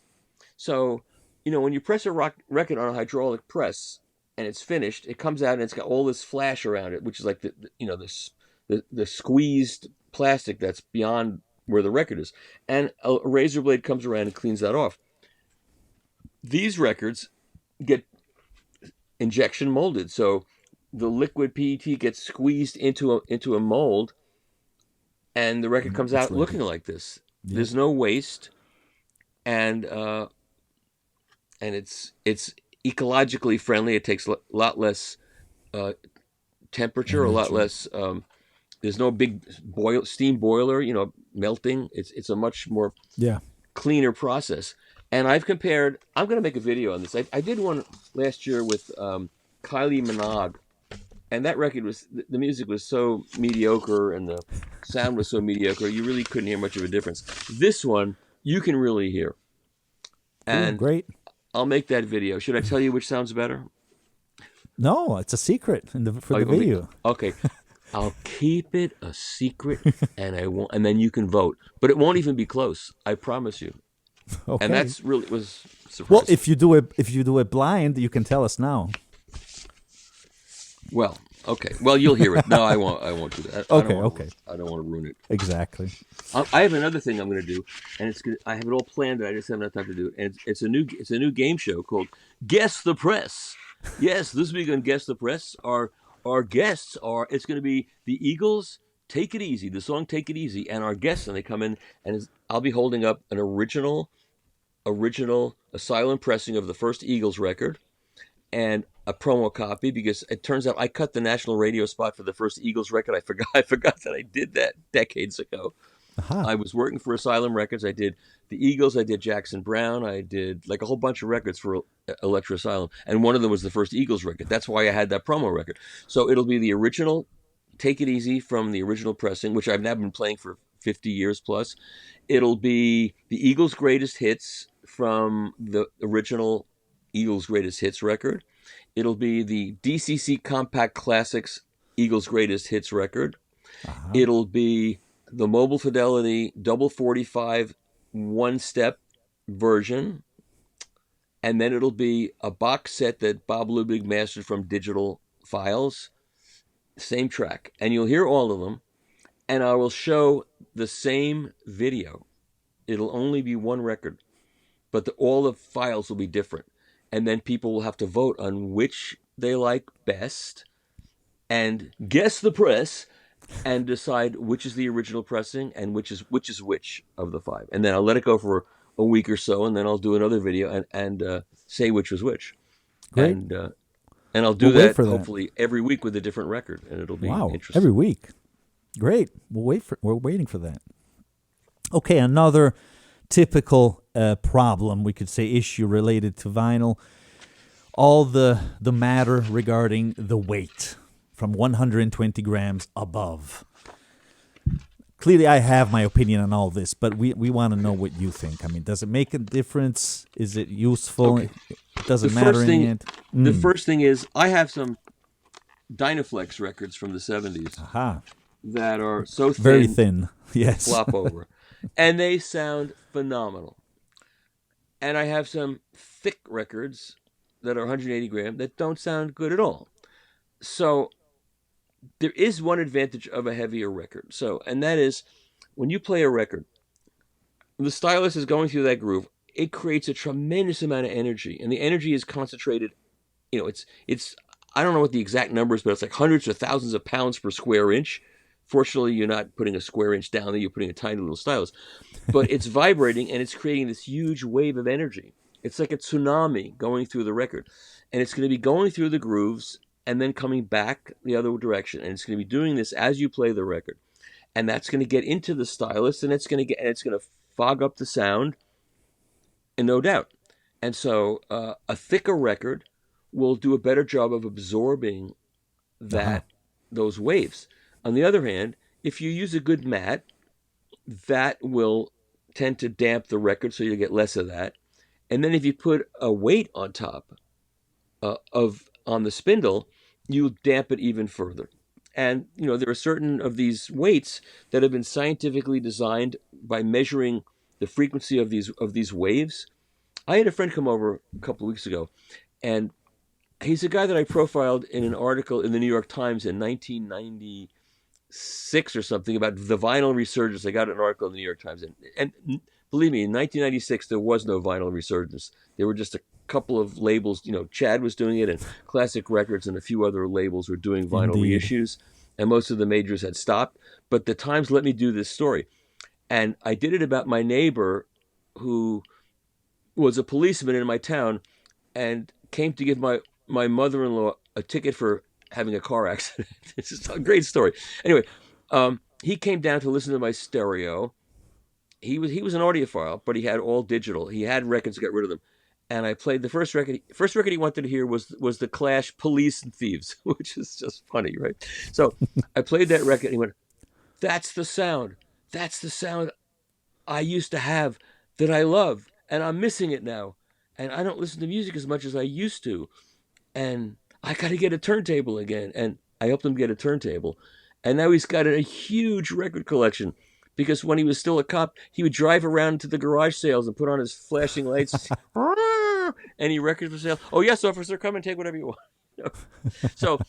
So, when you press a record on a hydraulic press, and it's finished, it comes out and it's got all this flash around it, which is like the squeezed plastic that's beyond where the record is. And a razor blade comes around and cleans that off. These records get injection molded, so the liquid PET gets squeezed into a mold, and the record comes out looking like this. Yeah. There's no waste, and it's ecologically friendly. It takes a lot less temperature, a lot less. There's no big steam boiler, melting. It's a much more cleaner process. And I've compared. I'm going to make a video on this. I did one last year with Kylie Minogue, and that record the music was so mediocre and the sound was so mediocre. You really couldn't hear much of a difference. This one you can really hear. And great. I'll make that video. Should I tell you which sounds better? No, it's a secret for the video. Okay. I'll keep it a secret, and then you can vote. But it won't even be close. I promise you. Okay. And that's really was surprising. Well, if you do it blind, you can tell us now. Well, okay. Well, you'll hear it. No, I won't do that. Okay. I don't want to ruin it. Exactly. I have another thing I'm going to do, and I have it all planned, but I just haven't had time to do it. And it's a new game show called Guess the Press. Yes, this week on Guess the Press, our guests it's going to be the Eagles. Take It Easy, the song Take It Easy, and our guests, and they come in, and I'll be holding up an original Asylum pressing of the first Eagles record, and a promo copy, because it turns out I cut the national radio spot for the first Eagles record. I forgot that I did that decades ago. Uh-huh. I was working for Asylum Records. I did the Eagles, I did Jackson Browne, I did like a whole bunch of records for Electra Asylum, and one of them was the first Eagles record. That's why I had that promo record. So it'll be the original Take It Easy from the original pressing, which I've now been playing for 50 years plus. It'll be the Eagles' greatest hits from the original Eagles' greatest hits record. It'll be the DCC Compact Classics Eagles' greatest hits record. Uh-huh. It'll be the Mobile Fidelity Double 45 one-step version. And then it'll be a box set that Bob Ludwig mastered from digital files. Same track. And you'll hear all of them. And I will show the same video. It'll only be one record. But all the files will be different. And then people will have to vote on which they like best. And guess the press. And decide which is the original pressing and which is which of the five. And then I'll let it go for a week or so, and then I'll do another video and say which was which. Great. And I'll do that hopefully every week with a different record, and it'll be interesting. Every week. Great. We're waiting for that. Okay, another typical problem, we could say issue related to vinyl, all the matter regarding the weight. From 120 grams above. Clearly, I have my opinion on all this, but we want to know what you think. I mean, does it make a difference? Is it useful? Okay. Does it matter in the end? The first thing is, I have some Dynaflex records from the 70s that are so thin. Very thin, yes. Flop over. And they sound phenomenal. And I have some thick records that are 180 gram that don't sound good at all. So there is one advantage of a heavier record. And that is when you play a record, the stylus is going through that groove. It creates a tremendous amount of energy, and the energy is concentrated. It's I don't know what the exact number is, but it's like hundreds or thousands of pounds per square inch. Fortunately, you're not putting a square inch down there. You're putting a tiny little stylus, but it's vibrating and it's creating this huge wave of energy. It's like a tsunami going through the record, and it's going to be going through the grooves and then coming back the other direction. And it's going to be doing this as you play the record. And that's going to get into the stylus, and it's going to fog up the sound, and no doubt. And so a thicker record will do a better job of absorbing those waves. On the other hand, if you use a good mat, that will tend to damp the record, so you'll get less of that. And then if you put a weight on top on the spindle, you damp it even further. And there are certain of these weights that have been scientifically designed by measuring the frequency of these waves. I had a friend come over a couple of weeks ago, and He's a guy that I profiled in an article in the New York Times in 1996 or something about the vinyl resurgence. I got an article in the New York Times, and believe me, in 1996 there was no vinyl resurgence. There were just a couple of labels. Chad was doing it, and Classic Records and a few other labels were doing vinyl Indeed. reissues, and most of the majors had stopped. But the Times let me do this story, and I did it about my neighbor, who was a policeman in my town, and came to give my mother-in-law a ticket for having a car accident. It's just a great story. Anyway, he came down to listen to my stereo. He was an audiophile, but he had all digital. He had records, got rid of them, and I played the first record. First record he wanted to hear was the Clash, "Police and Thieves," which is just funny, right? So I played that record, and he went, "That's the sound. That's the sound I used to have that I loved, and I'm missing it now. And I don't listen to music as much as I used to. And I got to get a turntable again." And I helped him get a turntable. And now he's got a huge record collection, because when he was still a cop, he would drive around to the garage sales and put on his flashing lights. Any records for sale? "Oh, yes, officer, come and take whatever you want." You know? So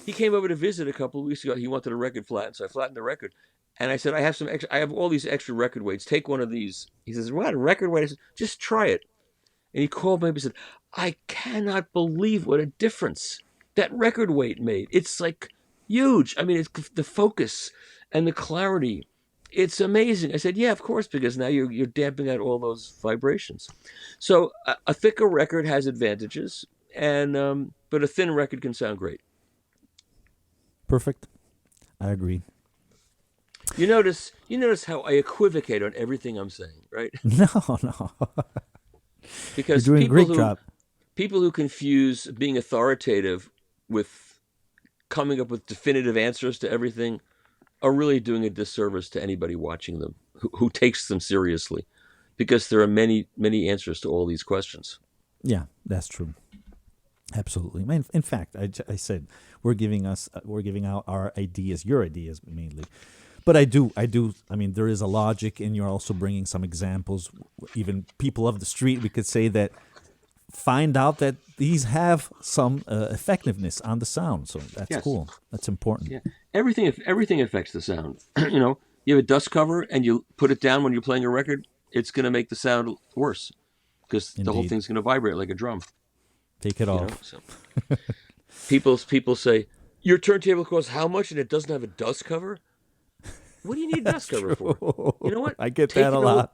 he came over to visit a couple of weeks ago. He wanted a record flattened, so I flattened the record. And I said, "I have some extra. I have all these extra record weights. Take one of these." He says, "What, a record weight?" I said, "Just try it." And he called me up and said, "I cannot believe what a difference that record weight made. It's like huge. I mean, it's the focus and the clarity. It's amazing." I said, "Yeah, of course, because now you're damping out all those vibrations." So a thicker record has advantages, and but a thin record can sound great. Perfect. I agree. You notice how I equivocate on everything I'm saying, right? No, no. You're Because doing a great job. people who confuse being authoritative with coming up with definitive answers to everything are really doing a disservice to anybody watching them who takes them seriously, because there are many, many answers to all these questions. Yeah, that's true. Absolutely. In fact, I said we're giving out our ideas, your ideas mainly. But I mean, there is a logic, and you're also bringing some examples. Even people of the street, we could say that, find out that these have some effectiveness on the sound. So that's Yes. cool. That's important. Yeah. Everything affects the sound. You have a dust cover and you put it down when you're playing a record, it's going to make the sound worse, because the whole Indeed. thing's going to vibrate like a drum. Take it off. So people say, "Your turntable costs how much and it doesn't have a dust cover?" What do you need a dust cover for? You know what? I get Take that a an lot.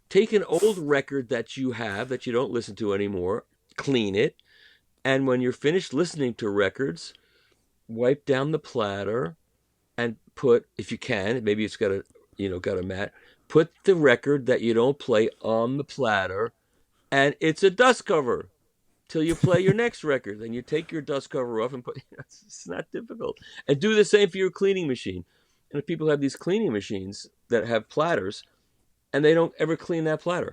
take an old record that you have that you don't listen to anymore, clean it, and when you're finished listening to records, wipe down the platter and put, if you can, maybe it's got a mat, put the record that you don't play on the platter, and it's a dust cover till you play your next record. Then you take your dust cover off and put. It's not difficult. And do the same for your cleaning machine. And if people have these cleaning machines that have platters, and they don't ever clean that platter.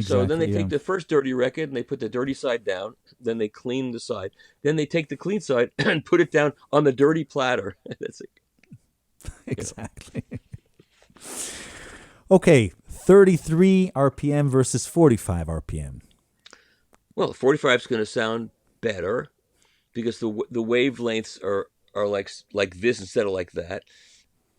So then they Exactly. Yeah. take the first dirty record and they put the dirty side down. Then they clean the side. Then they take the clean side and put it down on the dirty platter. That's it. Exactly. Okay, 33 RPM versus 45 RPM. Well, 45 is going to sound better because the wavelengths are like this instead of like that.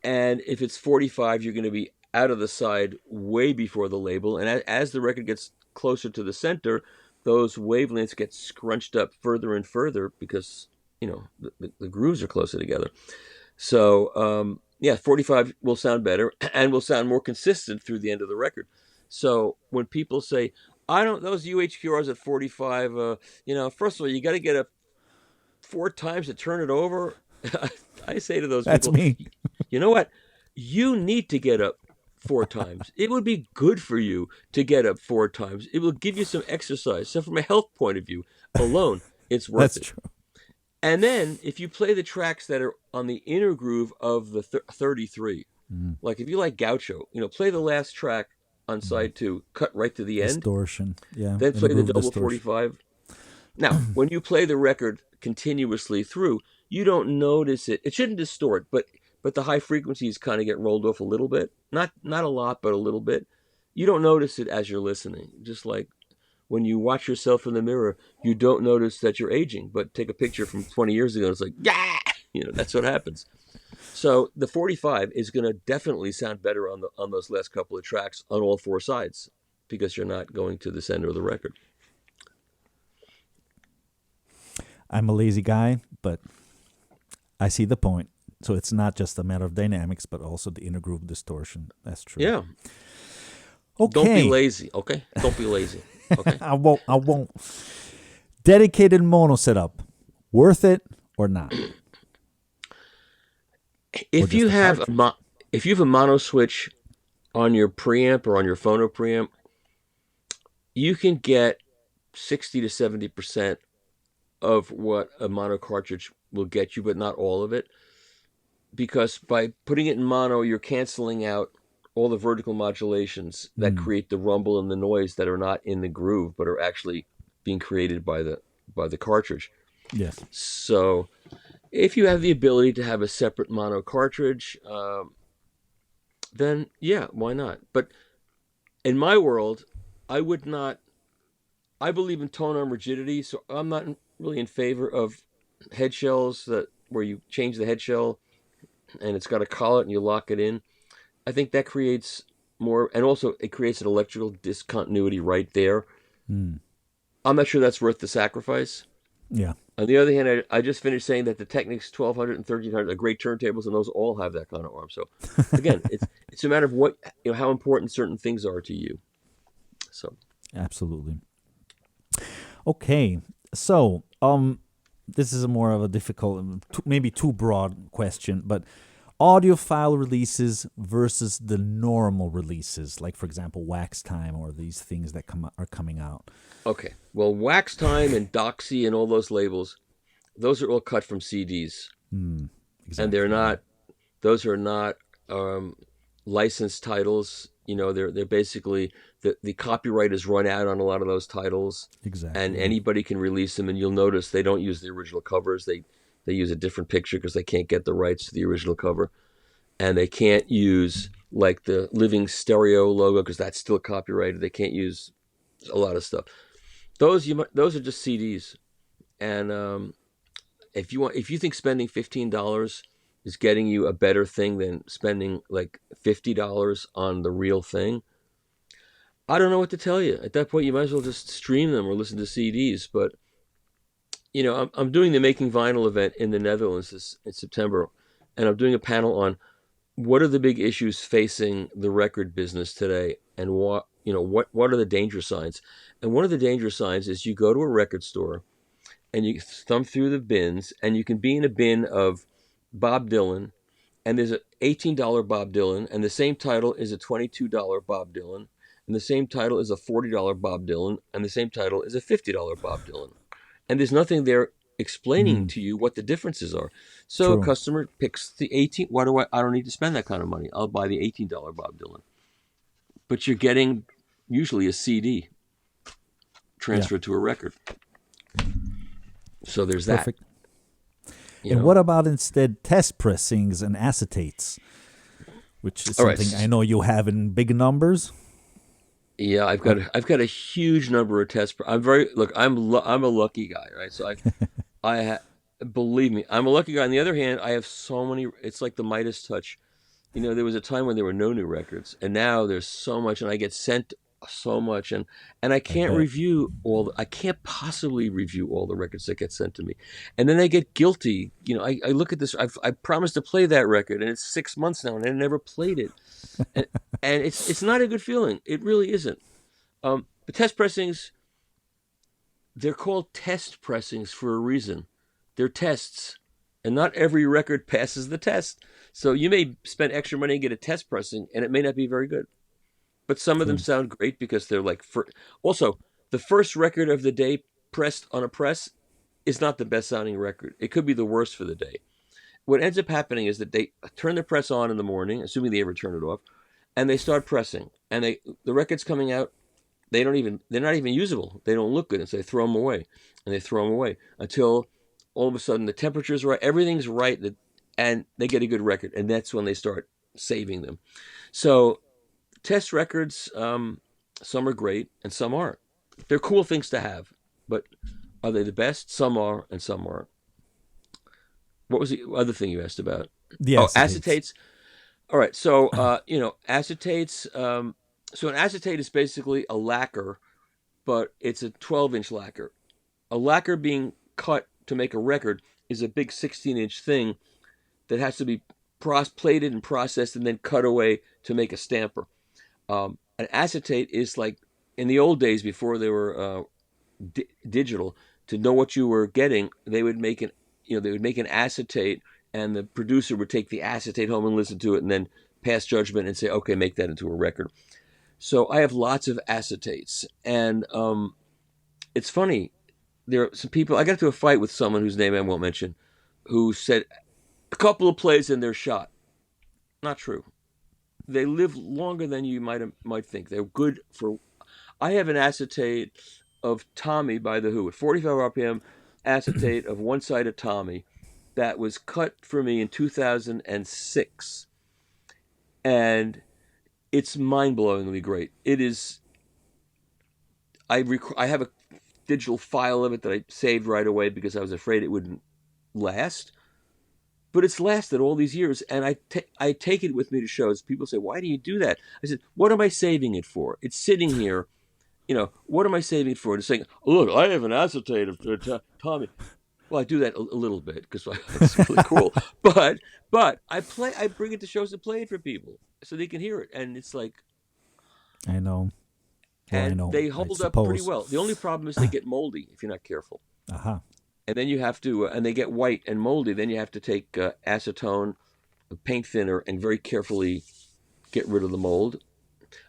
And if it's 45, you're going to be out of the side way before the label. And as the record gets closer to the center, those wavelengths get scrunched up further and further because, the grooves are closer together. So, yeah, 45 will sound better and will sound more consistent through the end of the record. So when people say, those UHQRs at 45, first of all, you got to get up 4 times to turn it over. I say to those That's people, me. you know what? You need to get up 4 times. It would be good for you to get up 4 times. It will give you some exercise. So from a health point of view alone, it's worth That's it. true. And then if you play the tracks that are on the inner groove of the 33, like if you like Gaucho, play the last track on side 2, cut right to the end, Distortion. Yeah. then in play the groove double distortion. 45. Now, when you play the record continuously through, you don't notice it. It shouldn't distort, but the high frequencies kind of get rolled off a little bit. Not a lot, but a little bit. You don't notice it as you're listening. Just like when you watch yourself in the mirror, you don't notice that you're aging. But take a picture from 20 years ago, it's like, yeah, that's what happens. So the 45 is going to definitely sound better on those last couple of tracks on all four sides because you're not going to the center of the record. I'm a lazy guy, but I see the point. So it's not just a matter of dynamics, but also the inner groove distortion. That's true. Yeah. Okay. Don't be lazy, okay? Don't be lazy, okay? I won't. Dedicated mono setup. Worth it or not? If you have a mono switch on your preamp or on your phono preamp, you can get 60 to 70% of what a mono cartridge will get you, but not all of it. Because by putting it in mono, you're canceling out all the vertical modulations that create the rumble and the noise that are not in the groove, but are actually being created by the cartridge. Yes. So if you have the ability to have a separate mono cartridge, then yeah, why not? But in my world, I believe in tone arm rigidity, so I'm not really in favor of head shells where you change the head shell and it's got a collet and you lock it in. I think that creates more, and also it creates an electrical discontinuity right there. I'm not sure that's worth the sacrifice. Yeah. On the other hand, I just finished saying that the Technics 1200 and 1300 are great turntables, and those all have that kind of arm. So again, it's a matter of how important certain things are to you. So Absolutely. Okay. So, this is a more of a difficult, maybe too broad question, but audiophile releases versus the normal releases, like for example, Wax Time or these things that are coming out. Okay. Well, Wax Time and Doxy and all those labels, those are all cut from CDs. Exactly. And those are not licensed titles. They're basically, the copyright is run out on a lot of those titles. Exactly. And anybody can release them, and you'll notice they don't use the original covers. They use a different picture because they can't get the rights to the original cover. And they can't use like the Living Stereo logo because that's still copyrighted. They can't use a lot of stuff. Those are just CDs. And if you think spending $15 is getting you a better thing than spending like $50 on the real thing, I don't know what to tell you. At that point, you might as well just stream them or listen to CDs. But I'm doing the Making Vinyl event in the Netherlands in September, and I'm doing a panel on what are the big issues facing the record business today, and what are the danger signs. And one of the danger signs is you go to a record store and you thumb through the bins, and you can be in a bin of Bob Dylan, and there's an $18 Bob Dylan, and the same title is a $22 Bob Dylan, and the same title is a $40 Bob Dylan, and the same title is a $50 Bob Dylan. And there's nothing there explaining to you what the differences are. So True. a customer picks the 18. I don't need to spend that kind of money. I'll buy the $18 Bob Dylan. But you're getting usually a CD transferred to a record. So there's that. Perfect. And what about instead test pressings and acetates, which is something I know you have in big numbers? Yeah, I've got a huge number of tests. I'm a lucky guy, right? So believe me, I'm a lucky guy. On the other hand, I have so many. It's like the Midas touch. There was a time when there were no new records, and now there's so much, and I get sent so much, and I can't I can't possibly review all the records that get sent to me, and then I get guilty. I look at this. I promised to play that record, and it's 6 months now, and I never played it, and it's not a good feeling. It really isn't. The test pressings, they're called test pressings for a reason. They're tests, and not every record passes the test. So you may spend extra money and get a test pressing, and it may not be very good. But some of them sound great because they're like... Also, the first record of the day pressed on a press is not the best sounding record. It could be the worst for the day. What ends up happening is that they turn the press on in the morning, assuming they ever turn it off, and they start pressing. And the record's coming out, they're not even usable. They don't look good, and so they throw them away. And they throw them away until all of a sudden the temperature's right, everything's right, and they get a good record. And that's when they start saving them. So... test records, some are great and some aren't. They're cool things to have, but are they the best? Some are, and some aren't. What was the other thing you asked about? The Oh, acetates. acetates. All right, so acetates. So an acetate is basically a lacquer, but it's a 12-inch lacquer. A lacquer being cut to make a record is a big 16-inch thing that has to be plated and processed and then cut away to make a stamper. An acetate is like in the old days before they were digital. To know what you were getting, they would make an acetate, and the producer would take the acetate home and listen to it, and then pass judgment and say, okay, make that into a record. So I have lots of acetates, and it's funny. There are some people. I got into a fight with someone whose name I won't mention, who said a couple of plays and they're shot. Not true. They live longer than you might think. They're good for. I have an acetate of Tommy by the Who at 45 RPM, acetate of One Side of Tommy, that was cut for me in 2006, and it's mind-blowingly great. It is. I have a digital file of it that I saved right away because I was afraid it wouldn't last. But it's lasted all these years, and I take it with me to shows. People say, "Why do you do that?" I said, "What am I saving it for? It's sitting here. What am I saving it for?" It's saying, "Look, I have an acetate of Tommy." Well, I do that a little bit because it's really cool. But I bring it to shows to play it for people so they can hear it, and it's like, I know. Well, I and know. they I hold up pretty suppose. well. The only problem is they get moldy if you're not careful. Aha. And then you have to, and they get white and moldy. Then you have to take acetone, a paint thinner, and very carefully get rid of the mold.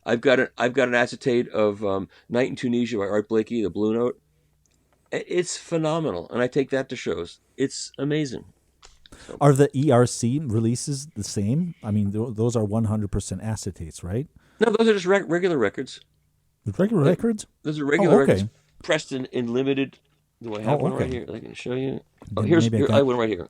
I've got an acetate of Night in Tunisia by Art Blakey, the Blue Note. It's phenomenal, and I take that to shows. It's amazing. So, Are the ERC releases the same? I mean, those are 100% acetates, right? no, those are just regular records. With regular records? Those are Oh, regular records okay. pressed in limited. Do I have Oh, one right okay. here? I can show you. Oh, Then maybe I have one right here.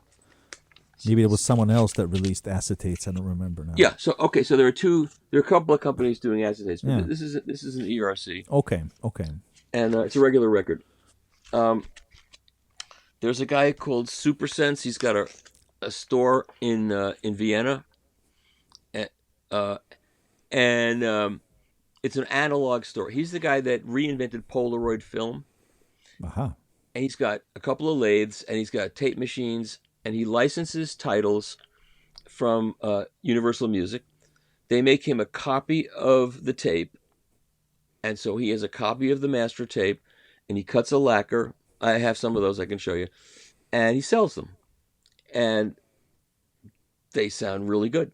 maybe it was someone else that released acetates. I don't remember now. Yeah. So okay. So there are a couple of companies doing acetates, but Yeah. this is an ERC, Okay. Okay. and it's a regular record. Um, there's a guy called Supersense. He's got a store in Vienna, and, uh, and it's an analog store. He's the guy that reinvented Polaroid film, Aha. and he's got a couple of lathes, and he's got tape machines, and he licenses titles from Universal Music. They make him a copy of the tape, and so he has a copy of the master tape, and he cuts a lacquer. I have some of those I can show you, and he sells them, and they sound really good,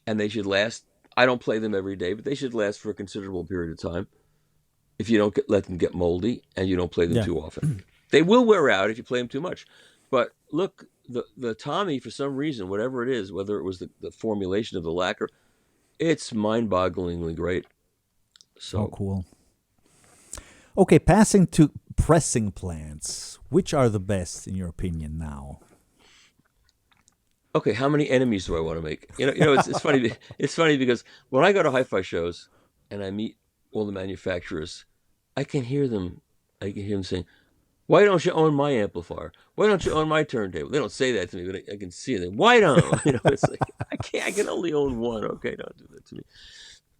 and they should last. I don't play them every day, but they should last for a considerable period of time if you don't let them get moldy and you don't play them Yeah. too often. They will wear out if you play them too much. But look, the Tommy, for some reason, whatever it is, whether it was the formulation of the lacquer, it's mind-bogglingly great. Oh, So, cool. Okay, passing to pressing plants. Which are the best in your opinion now? okay, how many enemies do I want to make? It's funny. It's funny because when I go to hi-fi shows and I meet all the manufacturers, I can hear them. I can hear them saying, "Why don't you own my amplifier? Why don't you own my turntable?" They don't say that to me, but I can see it. Why don't? It's like I can't. I can only own one. Okay, don't do that to me.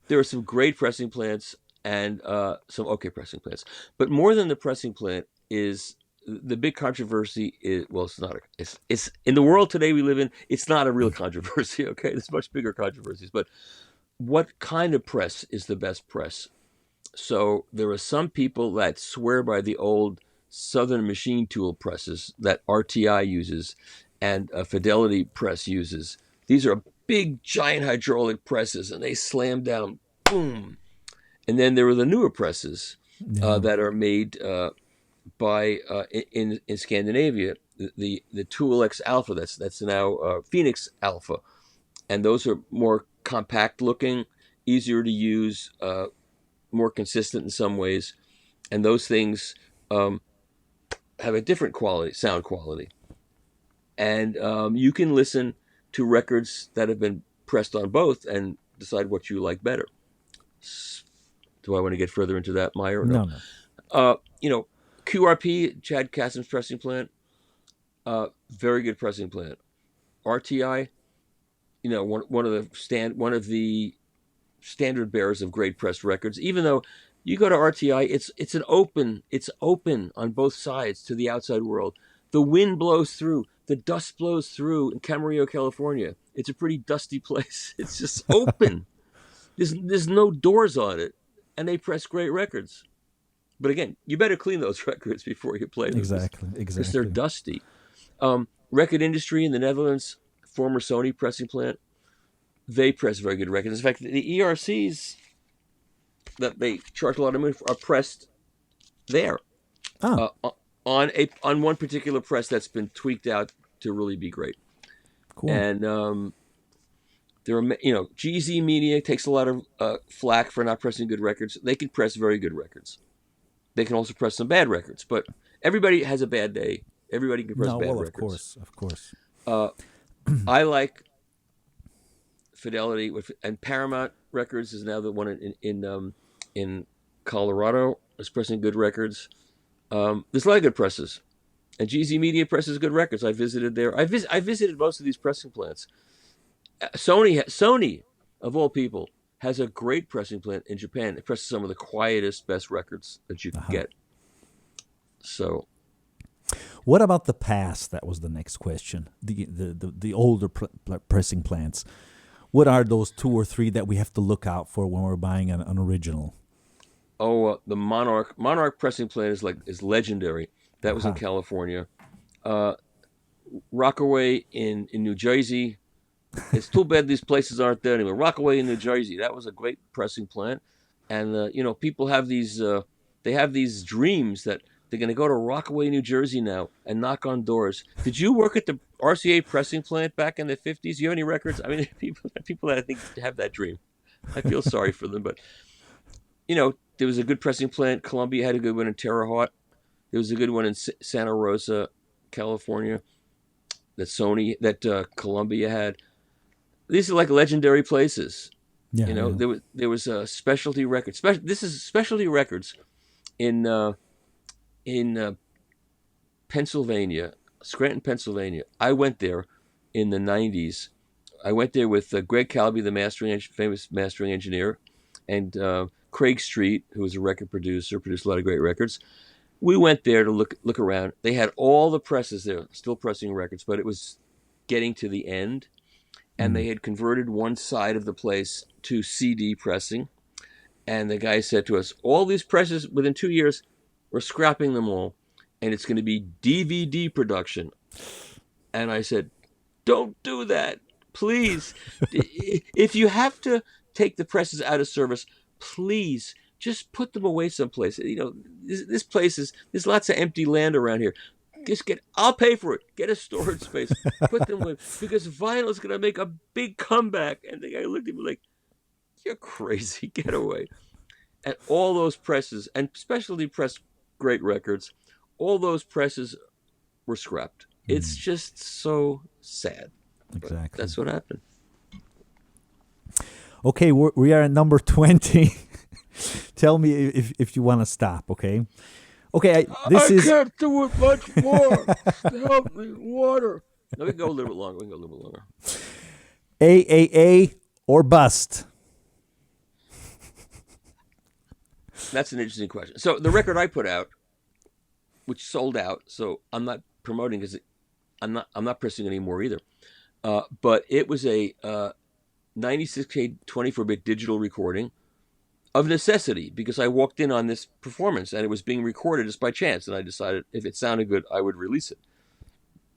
There are some great pressing plants and some okay pressing plants, but more than the pressing plant is the big controversy. Is well, it's not. It's in the world today we live in. It's not a real controversy. Okay, there's much bigger controversies. But what kind of press is the best press? So there are some people that swear by the old Southern machine tool presses that RTI uses and Fidelity Press uses. These are big, giant hydraulic presses, and they slam down, boom. And then there are the newer presses Yeah. that are made by in Scandinavia, the Tool X Alpha. That's now Phoenix Alpha, and those are more compact looking, easier to use, more consistent in some ways, and those things have a different sound quality. And you can listen to records that have been pressed on both and decide what you like better. Do I want to get further into that, Meyer? Or No, no. no. QRP, Chad Kassem's pressing plant, very good pressing plant. RTI, one of the standard bearers of great pressed records. Even though you go to RTI, it's open on both sides to the outside world. The wind blows through, the dust blows through in Camarillo, California. It's a pretty dusty place. It's just open. There's no doors on it, and they press great records. But again, you better clean those records before you play them. Exactly. Because they're dusty. Record industry in the Netherlands, former Sony pressing plant, they press very good records. In fact, the ERCs that they charge a lot of money for are pressed there on one particular press that's been tweaked out to really be great. Cool. And there are, GZ Media takes a lot of flack for not pressing good records. They can press very good records. They can also press some bad records, but everybody has a bad day. Everybody can press bad records. Of course. I like Fidelity and Paramount Records is now the one in Colorado is pressing good records. There's a lot of good presses, and GZ Media presses good records. I visited there. I visited most of these pressing plants. Sony of all people has a great pressing plant in Japan. It presses some of the quietest, best records that you can get. So. What about the past? That was the next question. The older pressing plants. What are those 2 or 3 that we have to look out for when we're buying an original? The Monarch pressing plant is legendary. That was in California. Rockaway in New Jersey. It's too bad these places aren't there anymore. Rockaway in New Jersey. That was a great pressing plant, and people have these dreams that they're going to go to Rockaway, New Jersey now and knock on doors. Did you work at the RCA pressing plant back in the 50s? Do you have any records? I mean, people that I think have that dream. I feel sorry for them, but there was a good pressing plant. Columbia had a good one in Terre Haute. There was a good one in Santa Rosa, California. That Columbia had. These are like legendary places. Yeah, there was a specialty record. This is specialty records in Pennsylvania, Scranton, Pennsylvania. I went there in the 90s. I went there with Greg Calby, the famous mastering engineer, and Craig Street, who was a record producer, produced a lot of great records. We went there to look around. They had all the presses there, still pressing records, but it was getting to the end, and they had converted one side of the place to CD pressing. And the guy said to us, all these presses, within 2 years, we're scrapping them all, and it's going to be DVD production. And I said, don't do that, please. If you have to take the presses out of service, please just put them away someplace. This place there's lots of empty land around here. I'll pay for it. Get a storage space. Put them away, because vinyl is going to make a big comeback. And the guy looked at me like, you're crazy. Get away. And all those presses, and specialty pressed great records, all those presses were scrapped. It's just so sad. Exactly. But that's what happened. Okay, we are at number 20. Tell me if you want to stop, okay? Okay, I can't do it much more. Help me, water. No, we can go a little bit longer. AAA or bust? That's an interesting question. So the record I put out, which sold out, so I'm not promoting because I'm not pressing anymore either. But it was a 96K 24-bit digital recording of necessity, because I walked in on this performance and it was being recorded just by chance, and I decided if it sounded good, I would release it.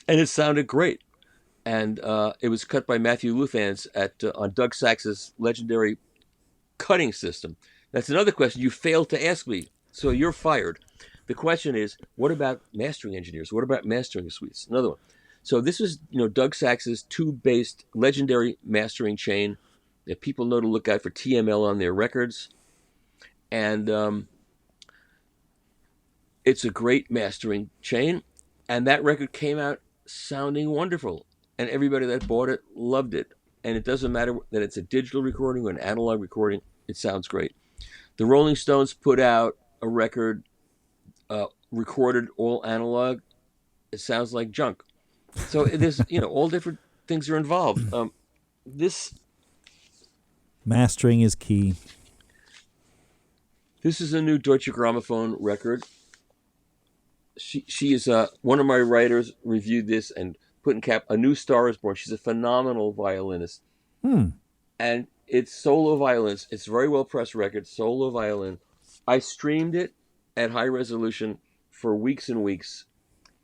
And it sounded great. And it was cut by Matthew Luthans on Doug Sax's legendary cutting system. That's another question you failed to ask me, so you're fired. The question is, what about mastering engineers? What about mastering suites? Another one. So this was, Doug Sax's tube-based legendary mastering chain that people know to look out for TML on their records. And it's a great mastering chain. And that record came out sounding wonderful. And everybody that bought it loved it. And it doesn't matter that it's a digital recording or an analog recording. It sounds great. The Rolling Stones put out a record recorded all analog. It sounds like junk. So there's, all different things are involved. This Mastering is key. this is a new Deutsche Grammophon record. She is one of my writers reviewed this and put in cap, A New Star is Born. She's a phenomenal violinist. And it's solo violins. It's a very well pressed record, solo violin. I streamed it at high resolution for weeks and weeks,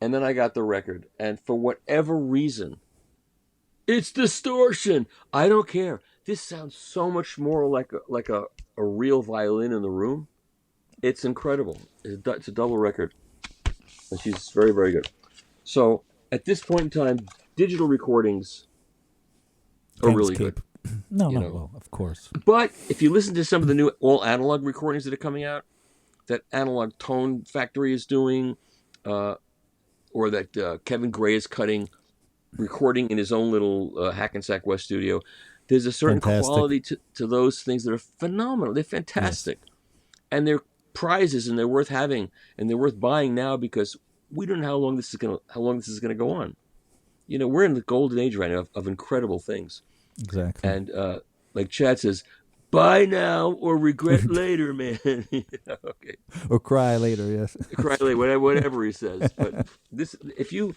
and then I got the record. And for whatever reason, it's distortion. I don't care. This sounds so much more like a real violin in the room. It's incredible. It's a double record, and she's very, very good. So at this point in time, digital recordings are really good. No, well, of course. But if you listen to some of the new all analog recordings that are coming out, that Analog Tone Factory is doing, or that Kevin Gray is recording in his own little Hackensack West studio, there's a certain quality to those things that are phenomenal. They're fantastic. Yes. And they're prizes, and they're worth having, and they're worth buying now, because we don't know how long this is gonna go on. We're in the golden age right now of incredible things. Exactly. And like Chad says, buy now or regret later, man. Okay. Or cry later, yes. Cry later, whatever he says. But this, if you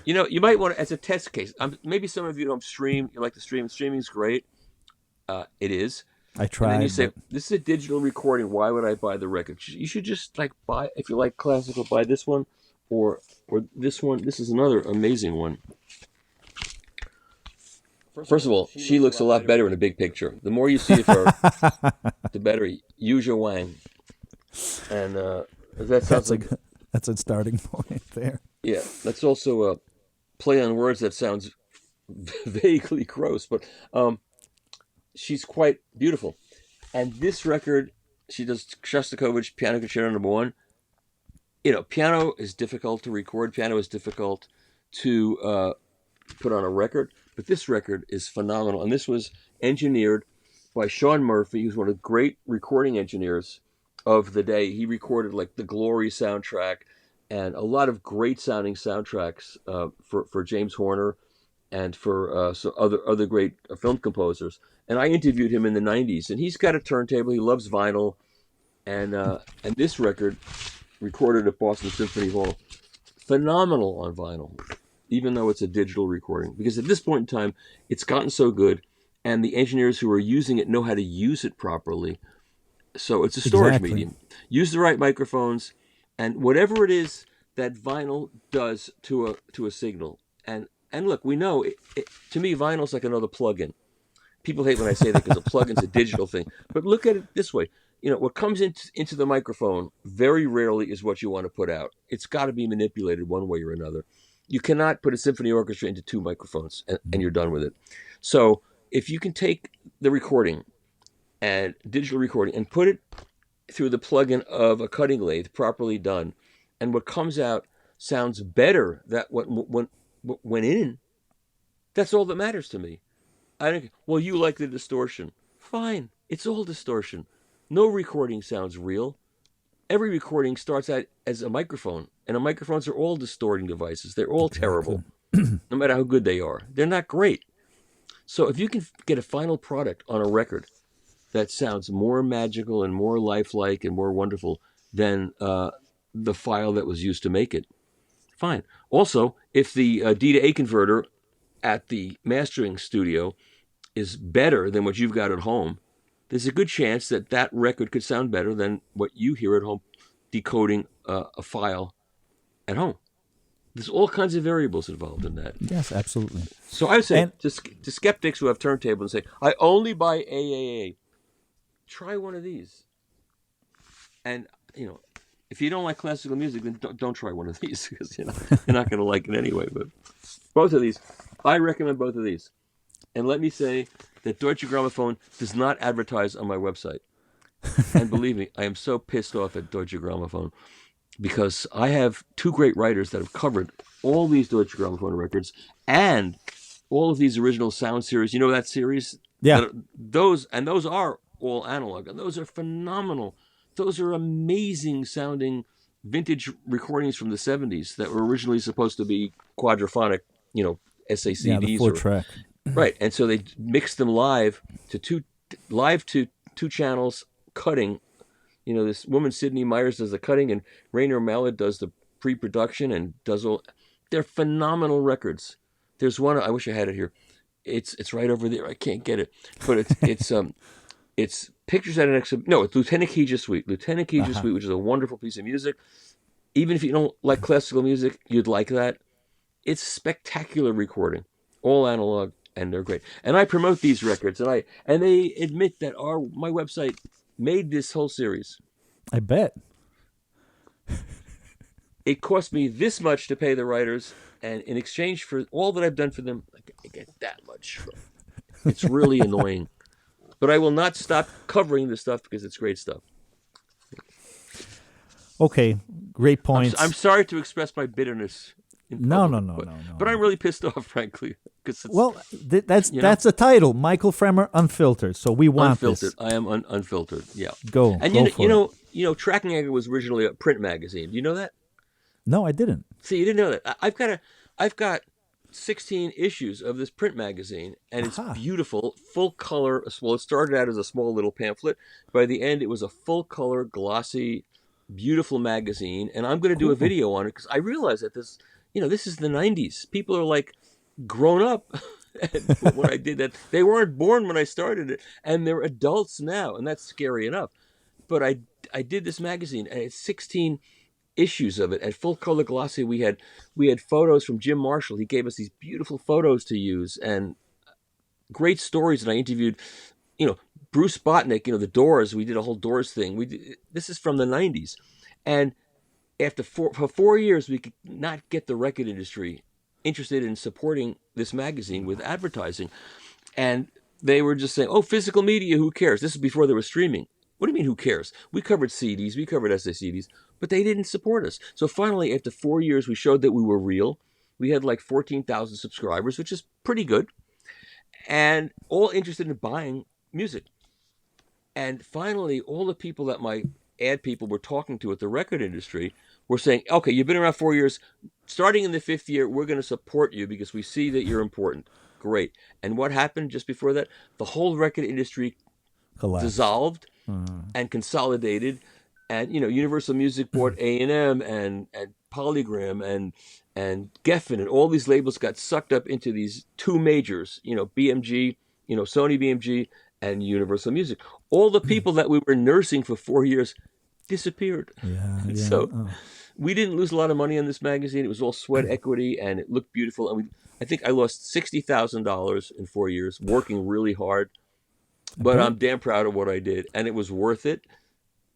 might want to, as a test case, maybe some of you don't stream, you like to stream. Streaming's great. It is. I tried. And then you say, this is a digital recording. Why would I buy the record? You should just buy, if you like classical, buy this one or this one. This is another amazing one. First of all, she looks a lot better in a big picture. The more you see of her, the better. Yuzha Wang. And that sounds that's a starting point there. Yeah, that's also a play on words that sounds vaguely gross, but she's quite beautiful. And this record, she does Shostakovich Piano Concerto No. 1. Piano is difficult to record. Piano is difficult to put on a record. But this record is phenomenal. And this was engineered by Sean Murphy, who's one of the great recording engineers of the day. He recorded the Glory soundtrack and a lot of great sounding soundtracks for James Horner and for other great film composers. And I interviewed him in the 90s. And he's got a turntable. He loves vinyl. And this record, recorded at Boston Symphony Hall, phenomenal on vinyl, even though it's a digital recording. Because at this point in time, it's gotten so good, and the engineers who are using it know how to use it properly. So it's a storage medium. Use the right microphones, and whatever it is that vinyl does to a signal. And look, we know, to me, vinyl's like another plug-in. People hate when I say that because a plug-in's a digital thing. But look at it this way. What comes into the microphone very rarely is what you want to put out. It's got to be manipulated one way or another. You cannot put a symphony orchestra into two microphones and you're done with it. So if you can take the recording and digital recording and put it through the plug-in of a cutting lathe properly done, and what comes out sounds better than what went in, that's all that matters to me. Well, you like the distortion. Fine. It's all distortion. No recording sounds real. Every recording starts out as a microphone, and microphones are all distorting devices. They're all terrible, no matter how good they are. They're not great. So if you can get a final product on a record that sounds more magical and more lifelike and more wonderful than the file that was used to make it, fine. Also, if the D to A converter at the mastering studio is better than what you've got at home, there's a good chance that record could sound better than what you hear at home decoding a file at home. There's all kinds of variables involved in that. Yes, absolutely. So I would say to skeptics who have turntables and say, I only buy AAA, try one of these. And, if you don't like classical music, then don't try one of these, because you're not going to like it anyway. But both of these, I recommend both of these. And let me say that Deutsche Grammophon does not advertise on my website. And believe me, I am so pissed off at Deutsche Grammophon because I have two great writers that have covered all these Deutsche Grammophon records and all of these original sound series. You know that series? Yeah. Those are all analog, and those are phenomenal. Those are amazing sounding vintage recordings from the 70s that were originally supposed to be quadraphonic, Yeah, the SACDs four or track. right. And so they mixed them to two channels cutting. This woman Sydney Myers does the cutting, and Rainer Mallet does the pre-production and does all. They're phenomenal records. There's one I wish I had it here. It's right over there. I can't get it, but it's pictures at an exhibit. No, it's Lieutenant Keija Suite. Lieutenant Keija Suite, which is a wonderful piece of music. Even if you don't like classical music, you'd like that. It's spectacular recording, all analog, and they're great. And I promote these records, and they admit that my website made this whole series. I bet. It cost me this much to pay the writers, and in exchange for all that I've done for them, I get that much. It's really annoying. But I will not stop covering this stuff because it's great stuff. Okay, great points. I'm sorry to express my bitterness. No. But I'm really pissed off, frankly. That's a title, Michael Fremer Unfiltered. So we want unfiltered. This. I am unfiltered. Yeah. Go. And Tracking Angle was originally a print magazine. Do you know that? No, I didn't. See, you didn't know that. I've got 16 issues of this print magazine, and it's beautiful, full color. Well, it started out as a small little pamphlet. By the end, it was a full color, glossy, beautiful magazine. And I'm going to do a video on it because I realize that this is the 90s. People are like grown up when I did that. They weren't born when I started it, and they're adults now, and that's scary enough. But I did this magazine, and it's 16 issues of it at full color glossy. We had photos from Jim Marshall. He gave us these beautiful photos to use and great stories. And I interviewed, Bruce Botnick, the Doors. We did a whole Doors thing. This is from the 90s. And after for 4 years, we could not get the record industry interested in supporting this magazine with advertising. And they were just saying, oh, physical media, who cares? This is before there was streaming. What do you mean, who cares? We covered CDs, we covered SACDs, but they didn't support us. So finally, after 4 years, we showed that we were real. We had like 14,000 subscribers, which is pretty good, and all interested in buying music. And finally, all the people that my ad people were talking to at the record industry were saying, okay, you've been around 4 years. Starting in the 5th year, we're going to support you because we see that you're important. Great. And what happened just before that? The whole record industry dissolved and consolidated, and Universal Music bought A&M and Polygram and Geffen, and all these labels got sucked up into these two majors, BMG, Sony BMG and Universal Music. All the people that we were nursing for 4 years disappeared. Yeah. So we didn't lose a lot of money on this magazine. It was all sweat equity, and it looked beautiful. And I think I lost $60,000 in 4 years working really hard. But I'm damn proud of what I did, and it was worth it.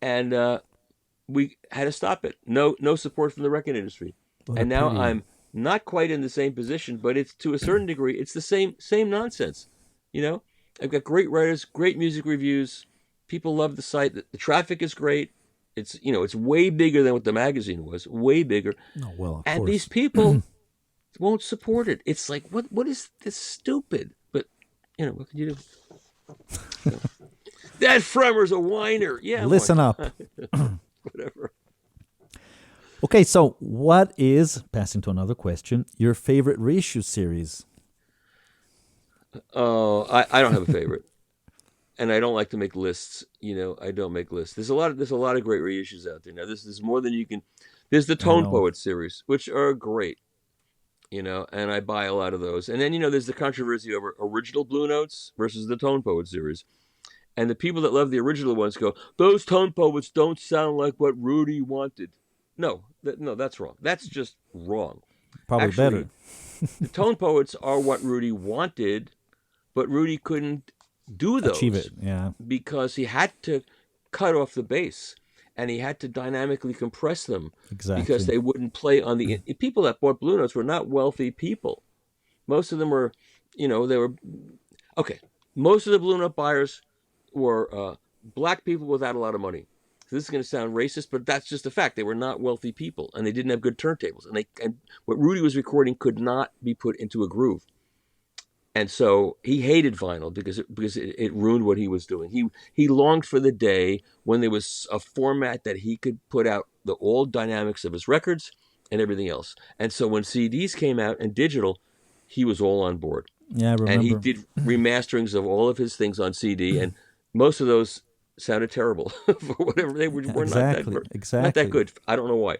And we had to stop it. No support from the record industry. And now I'm not quite in the same position, but it's to a certain degree, it's the same nonsense. I've got great writers, great music reviews. People love the site. The traffic is great. It's it's way bigger than what the magazine was, way bigger. Oh, well, of and course. these people won't support it. It's like, what is this stupid? But what can you do? That Fremer's a whiner. Yeah. Listen up. Whatever. Okay, so what is, passing to another question, your favorite reissue series? Oh, I don't have a favorite. And I don't like to make lists. I don't make lists. There's a lot of great reissues out there. Now, this is more than you can. There's the Tone Poets series, which are great. And I buy a lot of those. And then, there's the controversy over original Blue Notes versus the Tone Poet series. And the people that love the original ones go, those Tone Poets don't sound like what Rudy wanted. No, that's wrong. That's just wrong. Probably better. The Tone Poets are what Rudy wanted, but Rudy couldn't do those. Achieve it, yeah. Because he had to cut off the bass. And he had to dynamically compress them. Exactly. Because they wouldn't play on the... People that bought Blue Notes were not wealthy people. Most of them were, they were... Okay, most of the Blue Note buyers were black people without a lot of money. So this is going to sound racist, but that's just a fact. They were not wealthy people, and they didn't have good turntables. And what Rudy was recording could not be put into a groove. And so he hated vinyl because it ruined what he was doing. He longed for the day when there was a format that he could put out the old dynamics of his records and everything else. And so when CDs came out and digital, he was all on board. Yeah, I And he remember. did remasterings of all of his things on CD, and most of those sounded terrible for whatever were Exactly, not that exactly. good. I don't know why. I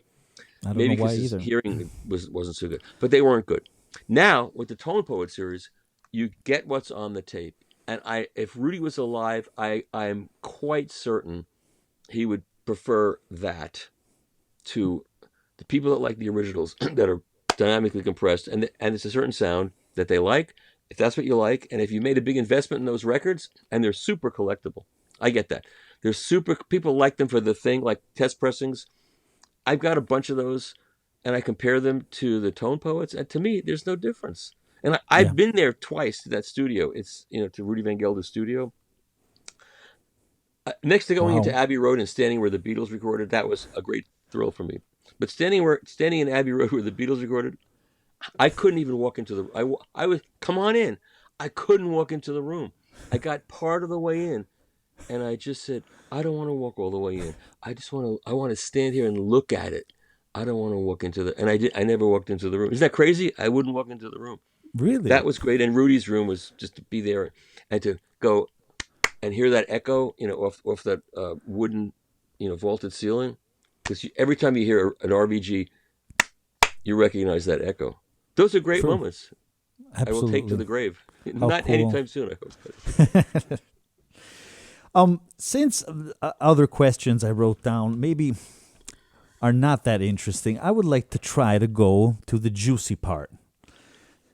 don't know Maybe why because his either. hearing wasn't so good, but they weren't good. Now with the Tone Poet series, you get what's on the tape, and if Rudy was alive, I'm quite certain he would prefer that to the people that like the originals that are dynamically compressed, and it's a certain sound that they like. If that's what you like, and if you made a big investment in those records, and they're super collectible, I get that. They're super. People like them for the thing, like test pressings. I've got a bunch of those, and I compare them to the Tone Poets, and to me, there's no difference. And Yeah. I've been there twice to that studio. It's to Rudy Van Gelder's studio. Next to going into Wow. Abbey Road and standing where the Beatles recorded, that was a great thrill for me. But standing in Abbey Road where the Beatles recorded, I couldn't even walk into the. I was come on in. I couldn't walk into the room. I got part of the way in, and I just said, I don't want to walk all the way in. I want to stand here and look at it. I don't want to walk into the. And I did. I never walked into the room. Isn't that crazy? I wouldn't walk into the room. Really? That was great. And Rudy's room was just to be there and to go and hear that echo, off that wooden, vaulted ceiling. Because every time you hear an RVG, you recognize that echo. Those are great True. moments. I will take to Absolutely. the grave. How Not cool. anytime soon, I hope. Since other questions I wrote down maybe are not that interesting, I would like to try to go to the juicy part.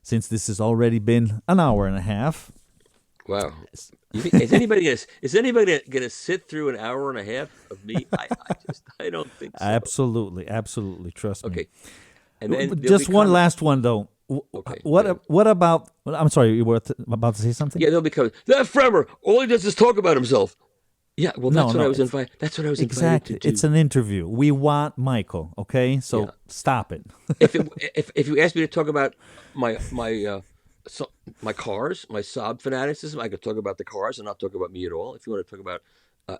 Since this has already been an hour and a half. Wow. Is anybody gonna sit through an hour and a half of me? I don't think so. Absolutely, absolutely. Trust me. Okay. And then there'll be Just one comments. last one though. Okay, go What ahead. what about? I'm sorry, you were about to say something. Yeah, they'll be comments. That Fremer, all he does is talk about himself. Yeah, well, No, that's what I no. was invited. That's what I was invited to Exactly. It's do. an interview. We want Michael. Okay, Yeah. so stop it. If you ask me to talk about my cars, my Saab fanaticism, I could talk about the cars and not talk about me at all. If you want to talk about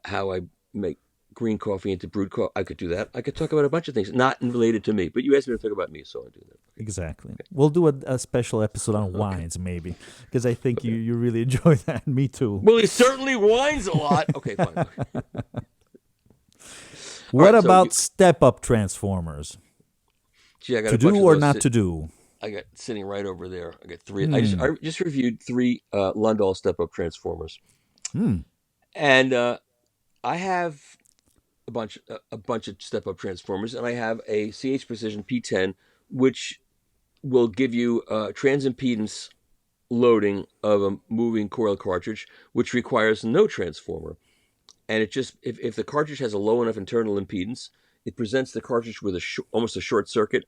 how I make green coffee into brewed coffee, I could do that. I could talk about a bunch of things not related to me. But you asked me to talk about me, so I do that. Exactly. We'll do a special episode on Okay. wines, maybe, because I think you really enjoy that. Me too. Well, he certainly whines a lot. Okay, fine. Okay. All What right, so about step-up transformers? gee, I got To a bunch do of or those. not to do? I got sitting right over there. I got three. Hmm. I just reviewed three Lundahl step-up transformers, Hmm. and I have a bunch of step-up transformers, and I have a CH Precision P10, which will give you transimpedance loading of a moving coil cartridge, which requires no transformer. And it just if the cartridge has a low enough internal impedance, it presents the cartridge with almost a short circuit,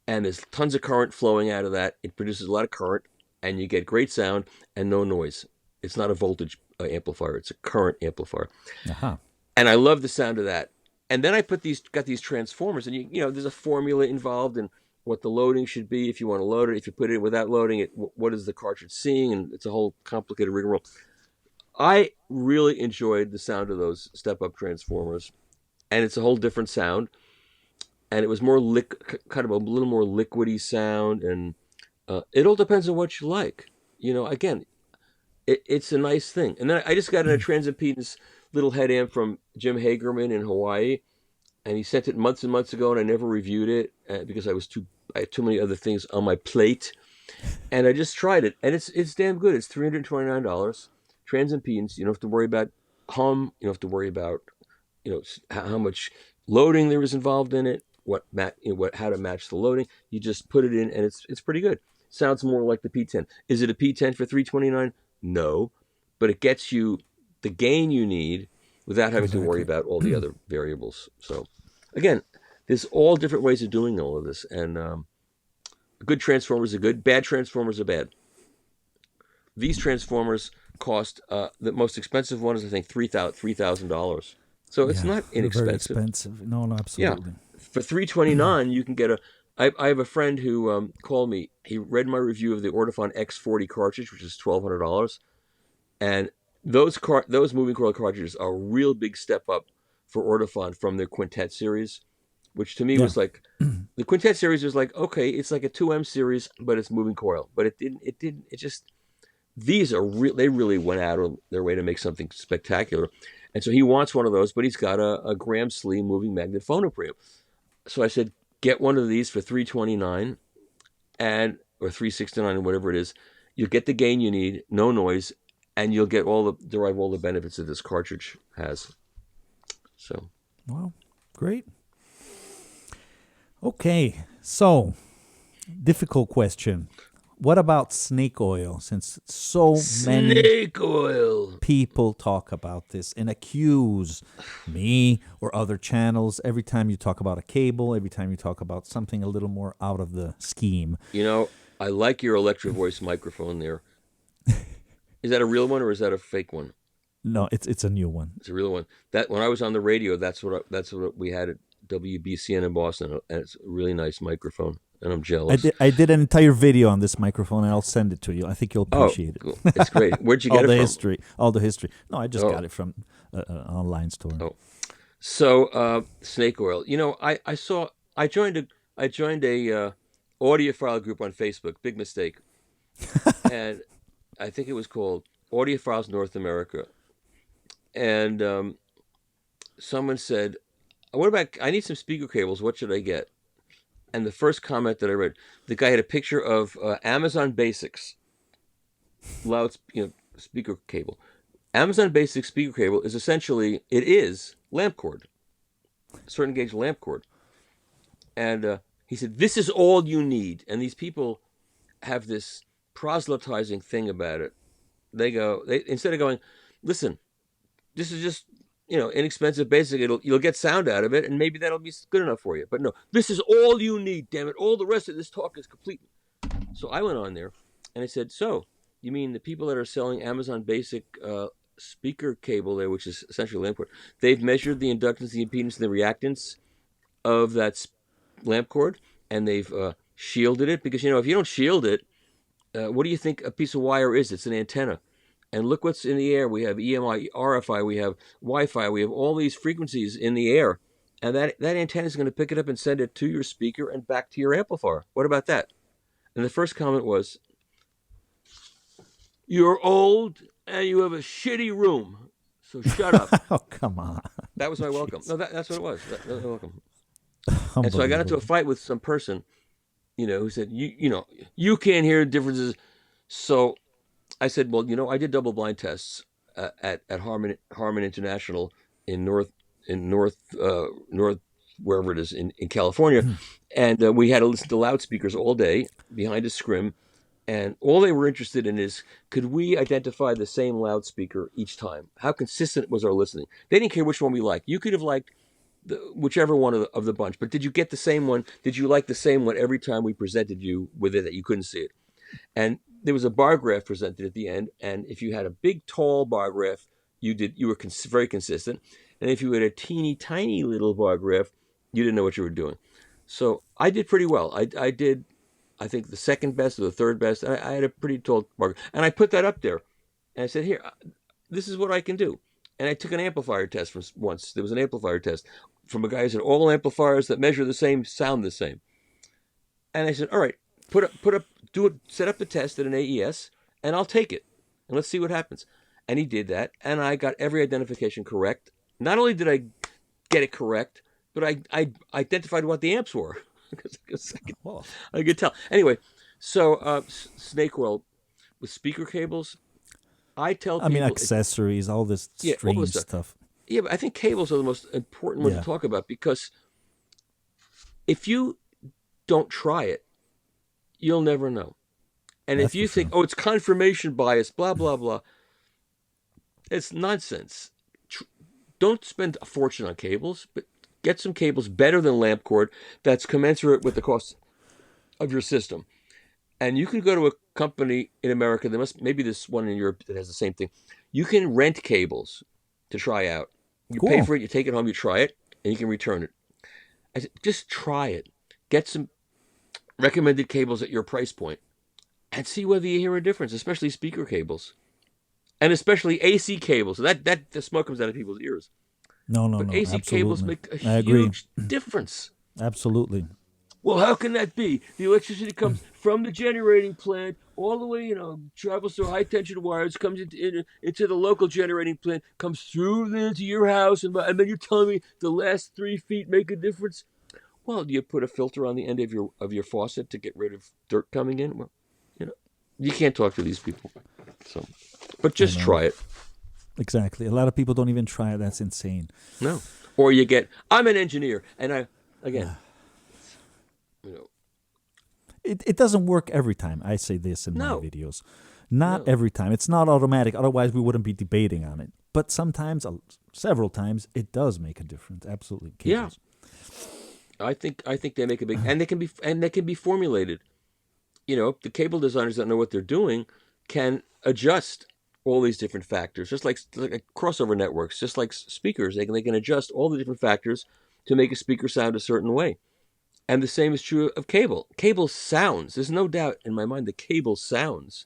and there's tons of current flowing out of that. It produces a lot of current, and you get great sound and no noise. It's not a voltage amplifier; it's a current amplifier, Aha. and I love the sound of that. And then I got these transformers, and there's a formula involved in what the loading should be if you want to load it. If you put it in without loading it, what is the cartridge seeing? And it's a whole complicated rigmarole. I really enjoyed the sound of those step-up transformers, and it's a whole different sound. And it was more kind of a little more liquidy sound, and it all depends on what you like. Again, it's a nice thing. And then I just got in a transimpedance little head amp from Jim Hagerman in Hawaii, and he sent it months and months ago, and I never reviewed it because I had too many other things on my plate, and I just tried it, and it's damn good. It's $329. Transimpedance. You don't have to worry about hum. You don't have to worry about how much loading there is involved in it. How to match the loading. You just put it in, and it's pretty good. Sounds more like the P10. Is it a P10 for $329? No, but it gets you the gain you need without having to worry Exactly. about all the other variables. So, again, there's all different ways of doing all of this, and good transformers are good. Bad transformers are bad. These transformers cost the most expensive one is I think $3,000. So it's Yeah, not they're very inexpensive. expensive. No, no, Yeah, absolutely. for $329 you can get I have a friend who called me. He read my review of the Ortofon X40 cartridge, which is $1,200, and those moving coil cartridges are a real big step up for Ortofon from their Quintet series, which to me Yeah. was like the Quintet series was like, okay, it's like a 2M series, but it's moving coil. But it just these are they really went out of their way to make something spectacular. And so he wants one of those, but he's got a Graham Slee moving magnet phonopreamp. So I said, get one of these for $329 and or $369 whatever it is. You'll get the gain you need, no noise, and you'll get derive all the benefits that this cartridge has. So, Wow, great. Okay, so difficult question. What about snake oil? Since so many snake oil. people talk about this and accuse me or other channels every time you talk about a cable, every time you talk about something a little more out of the scheme. You know, I like your Electro Voice microphone there. Is that a real one or is that a fake one? No, it's a new one. It's a real one. That when I was on the radio, that's what we had at WBCN in Boston, and it's a really nice microphone. And I'm jealous. I did an entire video on this microphone, and I'll send it to you. I think you'll appreciate cool. it. It's great. Where'd you get it from? All the history. No, I just got it from an online store. Oh, so snake oil. You know, I joined a audiophile group on Facebook. Big mistake. And I think it was called Audiophiles North America. And someone said, "What about? I need some speaker cables. What should I get?" And the first comment that I read, the guy had a picture of Amazon Basics speaker cable. Amazon Basics speaker cable is essentially lamp cord, certain gauge lamp cord. And he said, "This is all you need." And these people have this proselytizing thing about it. They instead of going, "Listen, this is just inexpensive basic. You'll get sound out of it, and maybe that'll be good enough for you." But no, this is all you need. Damn it! All the rest of this talk is complete. So I went on there, and I said, "So you mean the people that are selling Amazon Basic speaker cable there, which is essentially lamp cord, they've measured the inductance, the impedance, and the reactance of that lamp cord, and they've shielded it? Because if you don't shield it, what do you think a piece of wire is? It's an antenna." And look what's in the air. We have EMI, RFI, we have Wi-Fi, we have all these frequencies in the air. And that antenna is going to pick it up and send it to your speaker and back to your amplifier. What about that? And the first comment was, "You're old and you have a shitty room, so shut up." Oh, come on. That was my welcome. No, that's what it was. That was my welcome. And so I got into a fight with some person, who said, you can't hear the differences. So I said, well, I did double blind tests at Harman International in North wherever it is in California, and we had to listen to loudspeakers all day behind a scrim, and all they were interested in is, could we identify the same loudspeaker each time? How consistent was our listening? They didn't care which one we liked. You could have liked whichever one of the bunch, but did you get the same one? Did you like the same one every time we presented you with it that you couldn't see it? And there was a bar graph presented at the end, and if you had a big, tall bar graph, you were very consistent. And if you had a teeny, tiny little bar graph, you didn't know what you were doing. So I did pretty well. I did, I think, the second best or the third best. I had a pretty tall bar graph. And I put that up there. And I said, here, this is what I can do. And I took an amplifier test once. There was an amplifier test from a guy who said, all amplifiers that measure the same sound the same. And I said, all right, set up the test at an AES, and I'll take it, and let's see what happens. And he did that, and I got every identification correct. Not only did I get it correct, but I identified what the amps were. because I could tell. Anyway, so snake oil with speaker cables, I tell people... accessories, all this strange stuff. Yeah, but I think cables are the most important one to talk about, because if you don't try it, you'll never know. And if you think, it's confirmation bias, blah, blah, blah, it's nonsense. Don't spend a fortune on cables, but get some cables better than lamp cord that's commensurate with the cost of your system. And you can go to a company in America, maybe this one in Europe that has the same thing. You can rent cables to try out. You pay for it, you take it home, you try it, and you can return it. I said, just try it. Get some recommended cables at your price point and see whether you hear a difference, especially speaker cables and especially AC cables. So that the smoke comes out of people's ears. No, no, But no. AC cables Absolutely. make a I agree. huge difference. Absolutely. Well, how can that be? The electricity comes from the generating plant all the way, travels through high tension wires, comes into the local generating plant, comes through into your house, and then you're telling me the last 3 feet make a difference? Well, do you put a filter on the end of your faucet to get rid of dirt coming in? Well, you can't talk to these people. So, but I just know. try it. Exactly. A lot of people don't even try it. That's insane. No, or I'm an engineer, and again, It doesn't work every time. I say this in my no, videos. Not no. every time. It's not automatic. Otherwise, we wouldn't be debating on it. But sometimes, several times, it does make a difference. Absolutely. Cables. Yeah, I think they make a big, and they can be formulated. The cable designers that know what they're doing can adjust all these different factors, just like crossover networks, just like speakers. They can adjust all the different factors to make a speaker sound a certain way. And the same is true of cable. Cable sounds. There's no doubt in my mind the cable sounds.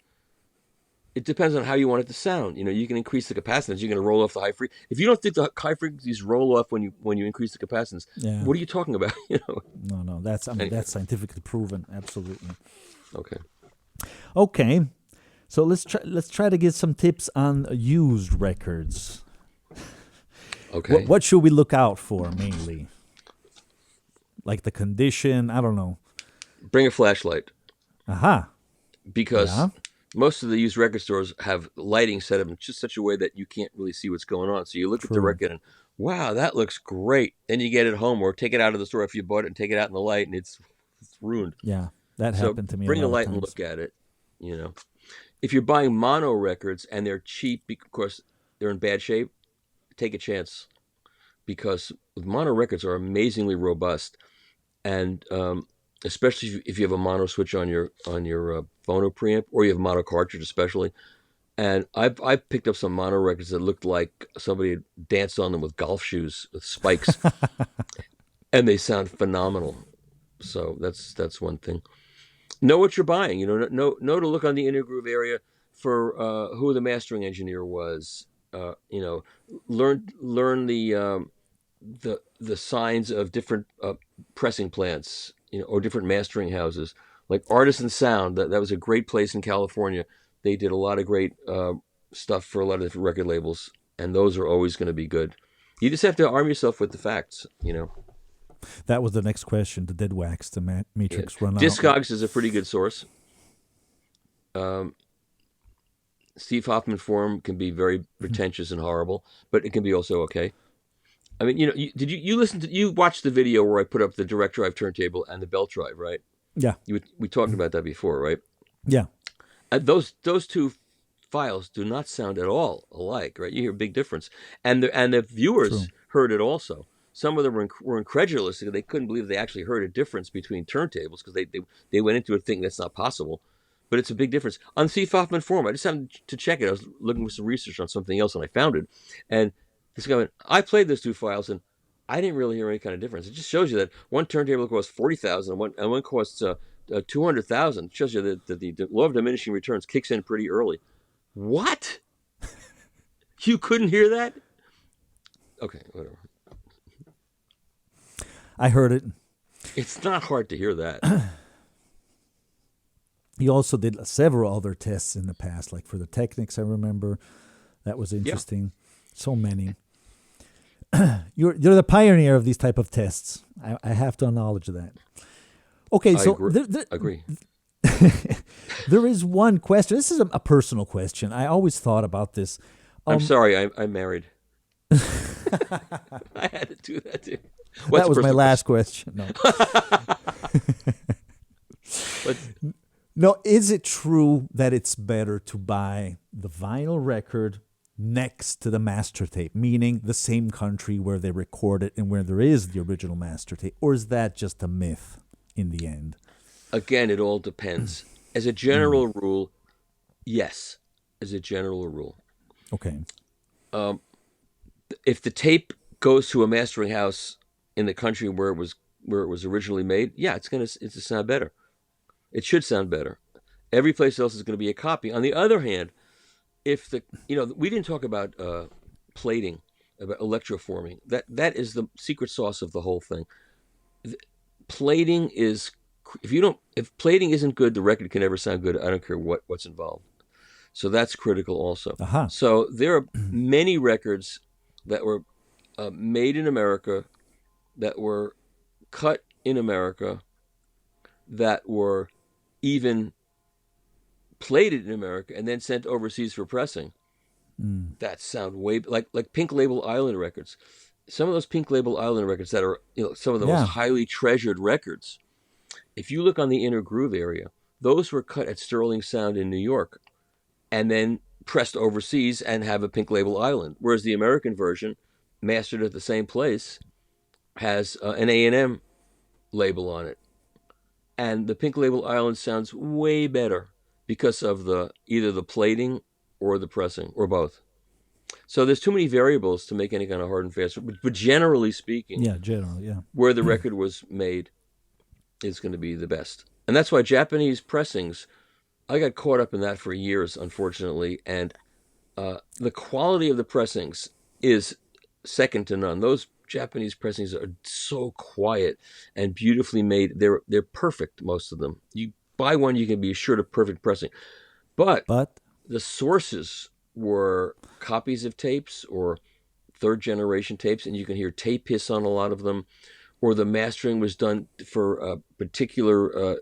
It depends on how you want it to sound. You can increase the capacitance. You're going to roll off the high frequency. If you don't think the high frequencies roll off when you increase the capacitance, Yeah. what are you talking about? No. That's that's scientifically proven. Absolutely. Okay. Okay. So let's try to get some tips on used records. Okay. What should we look out for mainly? Like the condition, I don't know. Bring a flashlight. Aha. Because Yeah. most of the used record stores have lighting set up in just such a way that you can't really see what's going on. So you look at the True. record and, wow, that looks great. Then you get it home or take it out of the store if you bought it and take it out in the light and it's ruined. Yeah. That So happened to me bring a a lot light of and times. look at it. If you're buying mono records and they're cheap because they're in bad shape, take a chance. Because mono records are amazingly robust, and especially if you have a mono switch on your phono preamp, or you have a mono cartridge, especially. And I've picked up some mono records that looked like somebody had danced on them with golf shoes with spikes, and they sound phenomenal. So that's one thing. Know what you're buying. Know to look on the intergroove area for who the mastering engineer was. Learn the signs of different pressing plants, or different mastering houses, like Artisan Sound. That was a great place in California. They did a lot of great stuff for a lot of different record labels, and those are always going to be good. You just have to arm yourself with the facts. That was the next question. The dead wax, the matrix run out. Discogs is a pretty good source. Steve Hoffman forum can be very pretentious and horrible, but it can be also okay. I mean, did you watched the video where I put up the direct drive turntable and the belt drive, right? Yeah. We talked about that before, right? Yeah. Those two files do not sound at all alike, right? You hear a big difference, and the viewers heard it also. Some of them were incredulous because they couldn't believe they actually heard a difference between turntables, because they went into it thinking that's not possible, but it's a big difference. On Steve Hoffman forum, I just happened to check it. I was looking for some research on something else, and I found it, and this guy went, I played those two files, and I didn't really hear any kind of difference. It just shows you that one turntable costs $40,000 and one costs $200,000. It shows you that the law of diminishing returns kicks in pretty early. What? You couldn't hear that? Okay, whatever. I heard it. It's not hard to hear that. He also did several other tests in the past, like for the Technics, I remember. That was interesting. Yeah. So many. You're the pioneer of these type of tests. I have to acknowledge that. Okay, so agree. There is one question. This is a personal question. I always thought about this. I'm sorry, I'm married. I had to do that too. That was my last question. No. No, is it true that it's better to buy the vinyl record next to the master tape, meaning the same country where they record it and where there is the original master tape? Or is that just a myth in the end? Again, it all depends. As a general rule, yes. As a general rule. Okay. If the tape goes to a mastering house in the country where it was originally made, yeah, it's gonna sound better. It should sound better. Every place else is going to be a copy. On the other hand, if the we didn't talk about plating, about electroforming. That is the secret sauce of the whole thing. Plating is if plating isn't good, the record can never sound good. I don't care what's involved. So that's critical also. Aha. So there are many records that were made in America, that were cut in America, that were even plated in America and then sent overseas for pressing. That sound way like Pink Label Island records. Some of those Pink Label Island records that are some of the Yeah. most highly treasured records. If you look on the Inner Groove area, those were cut at Sterling Sound in New York and then pressed overseas and have a Pink Label Island. Whereas the American version, mastered at the same place, has an A&M label on it. And the Pink Label Island sounds way better because of either the plating or the pressing, or both. So there's too many variables to make any kind of hard and fast. But generally speaking, Yeah, general, yeah. where the record was made is going to be the best. And that's why Japanese pressings, I got caught up in that for years, unfortunately. And the quality of the pressings is second to none. Those Japanese pressings are so quiet and beautifully made. They're perfect, most of them. You buy one, you can be assured of perfect pressing. But But the sources were copies of tapes or third generation tapes, and you can hear tape hiss on a lot of them, or the mastering was done for particular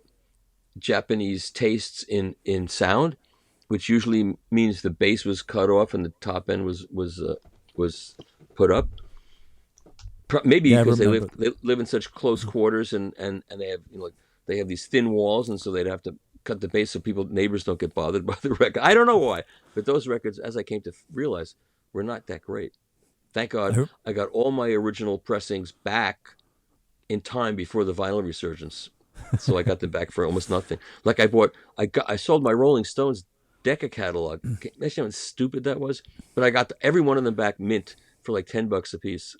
Japanese tastes in sound, which usually means the bass was cut off and the top end was put up. Maybe yeah, I because remember. they live in such close quarters, and they have they have these thin walls, and so they'd have to cut the bass so neighbors don't get bothered by the record. I don't know why, but those records, as I came to realize, were not that great. Thank I God heard- I got all my original pressings back in time before the vinyl resurgence, so I got them back for almost nothing. Like I sold my Rolling Stones Decca catalog. Imagine how stupid that was, but I got every one of them back mint for like $10 a piece.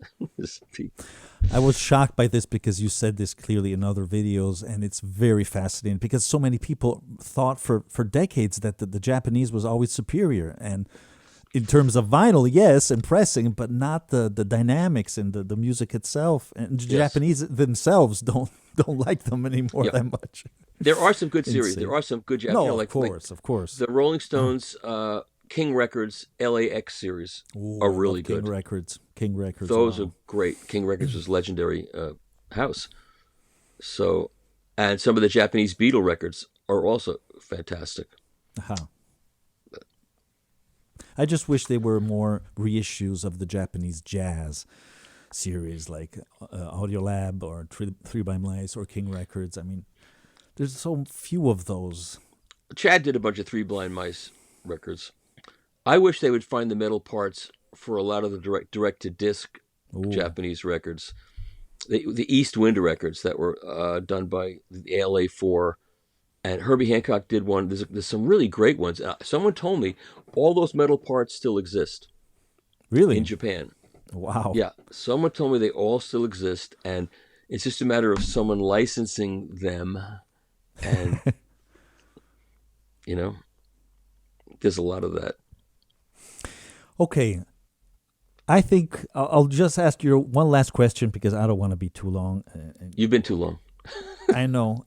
I was shocked by this because you said this clearly in other videos, and it's very fascinating because so many people thought for decades that the Japanese was always superior. And in terms of vinyl, yes, and pressing, but not the dynamics and the music itself. And the Yes. Japanese themselves don't like them anymore Yeah. that much. There are some good series. Insane. There are some good, No, like of course. the Rolling Stones King Records LAX series Ooh, are I really love King good. Records. King Records. Those Wow. are great. King Records was legendary house. So, and some of the Japanese Beatle records are also fantastic. Aha. I just wish they were more reissues of the Japanese jazz series, like Audio Lab or Three by Mice or King Records. I mean, there's so few of those. Chad did a bunch of Three Blind Mice records. I wish they would find the metal parts for a lot of the direct to disc Ooh. Japanese records. The East Wind records that were done by the ALA4, and Herbie Hancock did one. There's some really great ones. Someone told me all those metal parts still exist Really? in Japan. Wow. Yeah, someone told me they all still exist, and it's just a matter of someone licensing them, and there's a lot of that. Okay. I think I'll just ask you one last question because I don't want to be too long. You've been too long. I know.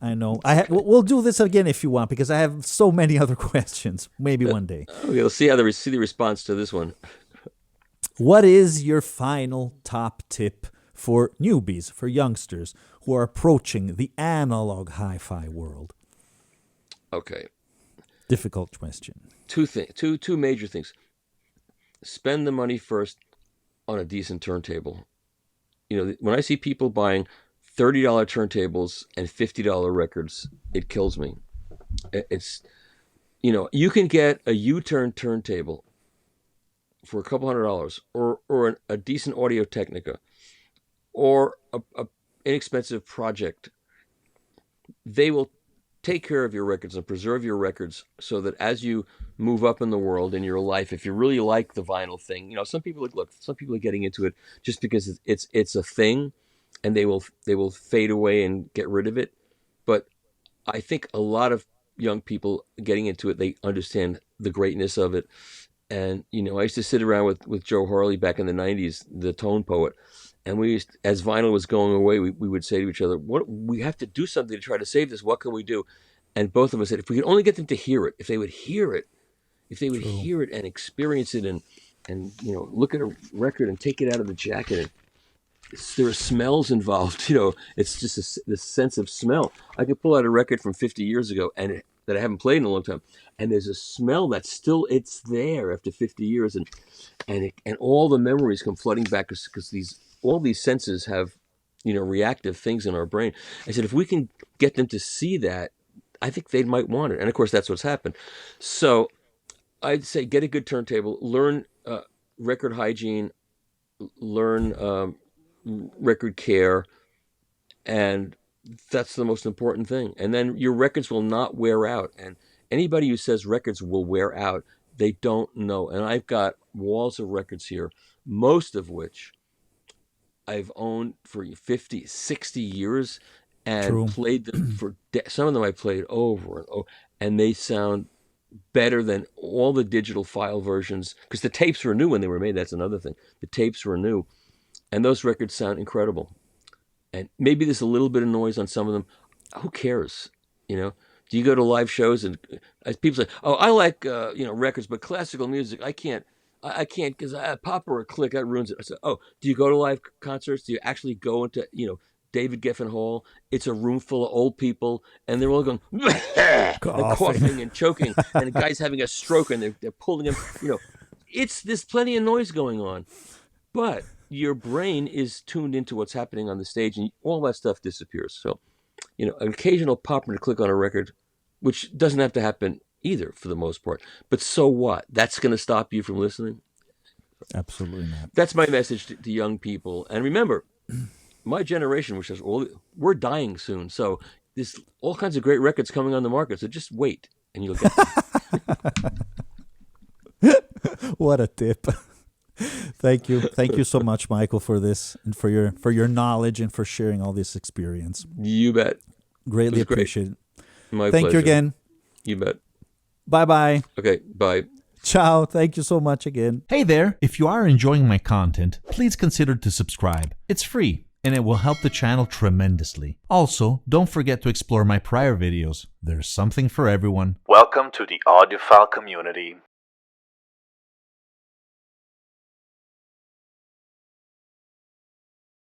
We'll do this again if you want because I have so many other questions. Maybe one day. Okay, let's see how see the response to this one. What is your final top tip for newbies, for youngsters who are approaching the analog hi-fi world? Okay, Difficult question. two major things. Spend the money first on a decent turntable. When I see people buying $30 turntables and $50 records, it kills me. It's you can get a U-turn turntable for a couple $100, or a decent Audio Technica, or a inexpensive Project. They will take care of your records and preserve your records so that as you move up in the world in your life, if you really like the vinyl thing, some people are getting into it just because it's a thing, and they will fade away and get rid of it. But I think a lot of young people getting into it, they understand the greatness of it. And, I used to sit around with Joe Harley back in the 90s, the tone poet. And as vinyl was going away, we would say to each other, "What we have to do something to try to save this. What can we do?" And both of us said, if we could only get them to hear it, if they would True. hear it and experience it and look at a record and take it out of the jacket and there are smells involved. It's just this sense of smell. I could pull out a record from 50 years ago that I haven't played in a long time, and there's a smell that's still it's there after 50 years, and all the memories come flooding back because all these senses have reactive things in our brain. I said if we can get them to see that, I think they might want it, and of course that's what's happened. So I'd say get a good turntable, learn record hygiene, learn record care, and that's the most important thing. And then your records will not wear out. And anybody who says records will wear out, they don't know. And I've got walls of records here, most of which I've owned for 50, 60 years and True. played them some of them I played over and over, and they sound better than all the digital file versions because the tapes were new when they were made. That's another thing. The tapes were new, and those records sound incredible. And maybe there's a little bit of noise on some of them. Who cares? Do you go to live shows and people say, "Oh, I like records, but classical music I can't. I can't because I pop or a click that ruins it." I said, "Oh, do you go to live concerts? Do you actually go into David Geffen Hall? It's a room full of old people, and they're all going and coughing and choking, and the guy's having a stroke, and they're pulling him. There's plenty of noise going on, but your brain is tuned into what's happening on the stage, and all that stuff disappears. So, an occasional pop and click on a record, which doesn't have to happen either for the most part. But so what? That's going to stop you from listening? Absolutely not. That's my message to young people. And remember, my generation, which is we're dying soon. So there's all kinds of great records coming on the market. So just wait, and you'll get them. What a tip. Thank you so much, Michael, for this and for your knowledge and for sharing all this experience. You bet. Greatly appreciate it. My Thank pleasure. you again. You bet. Bye-bye. Okay, bye. Ciao. Thank you so much again. Hey there, if you are enjoying my content, please consider to subscribe. It's free, and it will help the channel tremendously. Also, don't forget to explore my prior videos. There's something for everyone. Welcome to the audiophile community.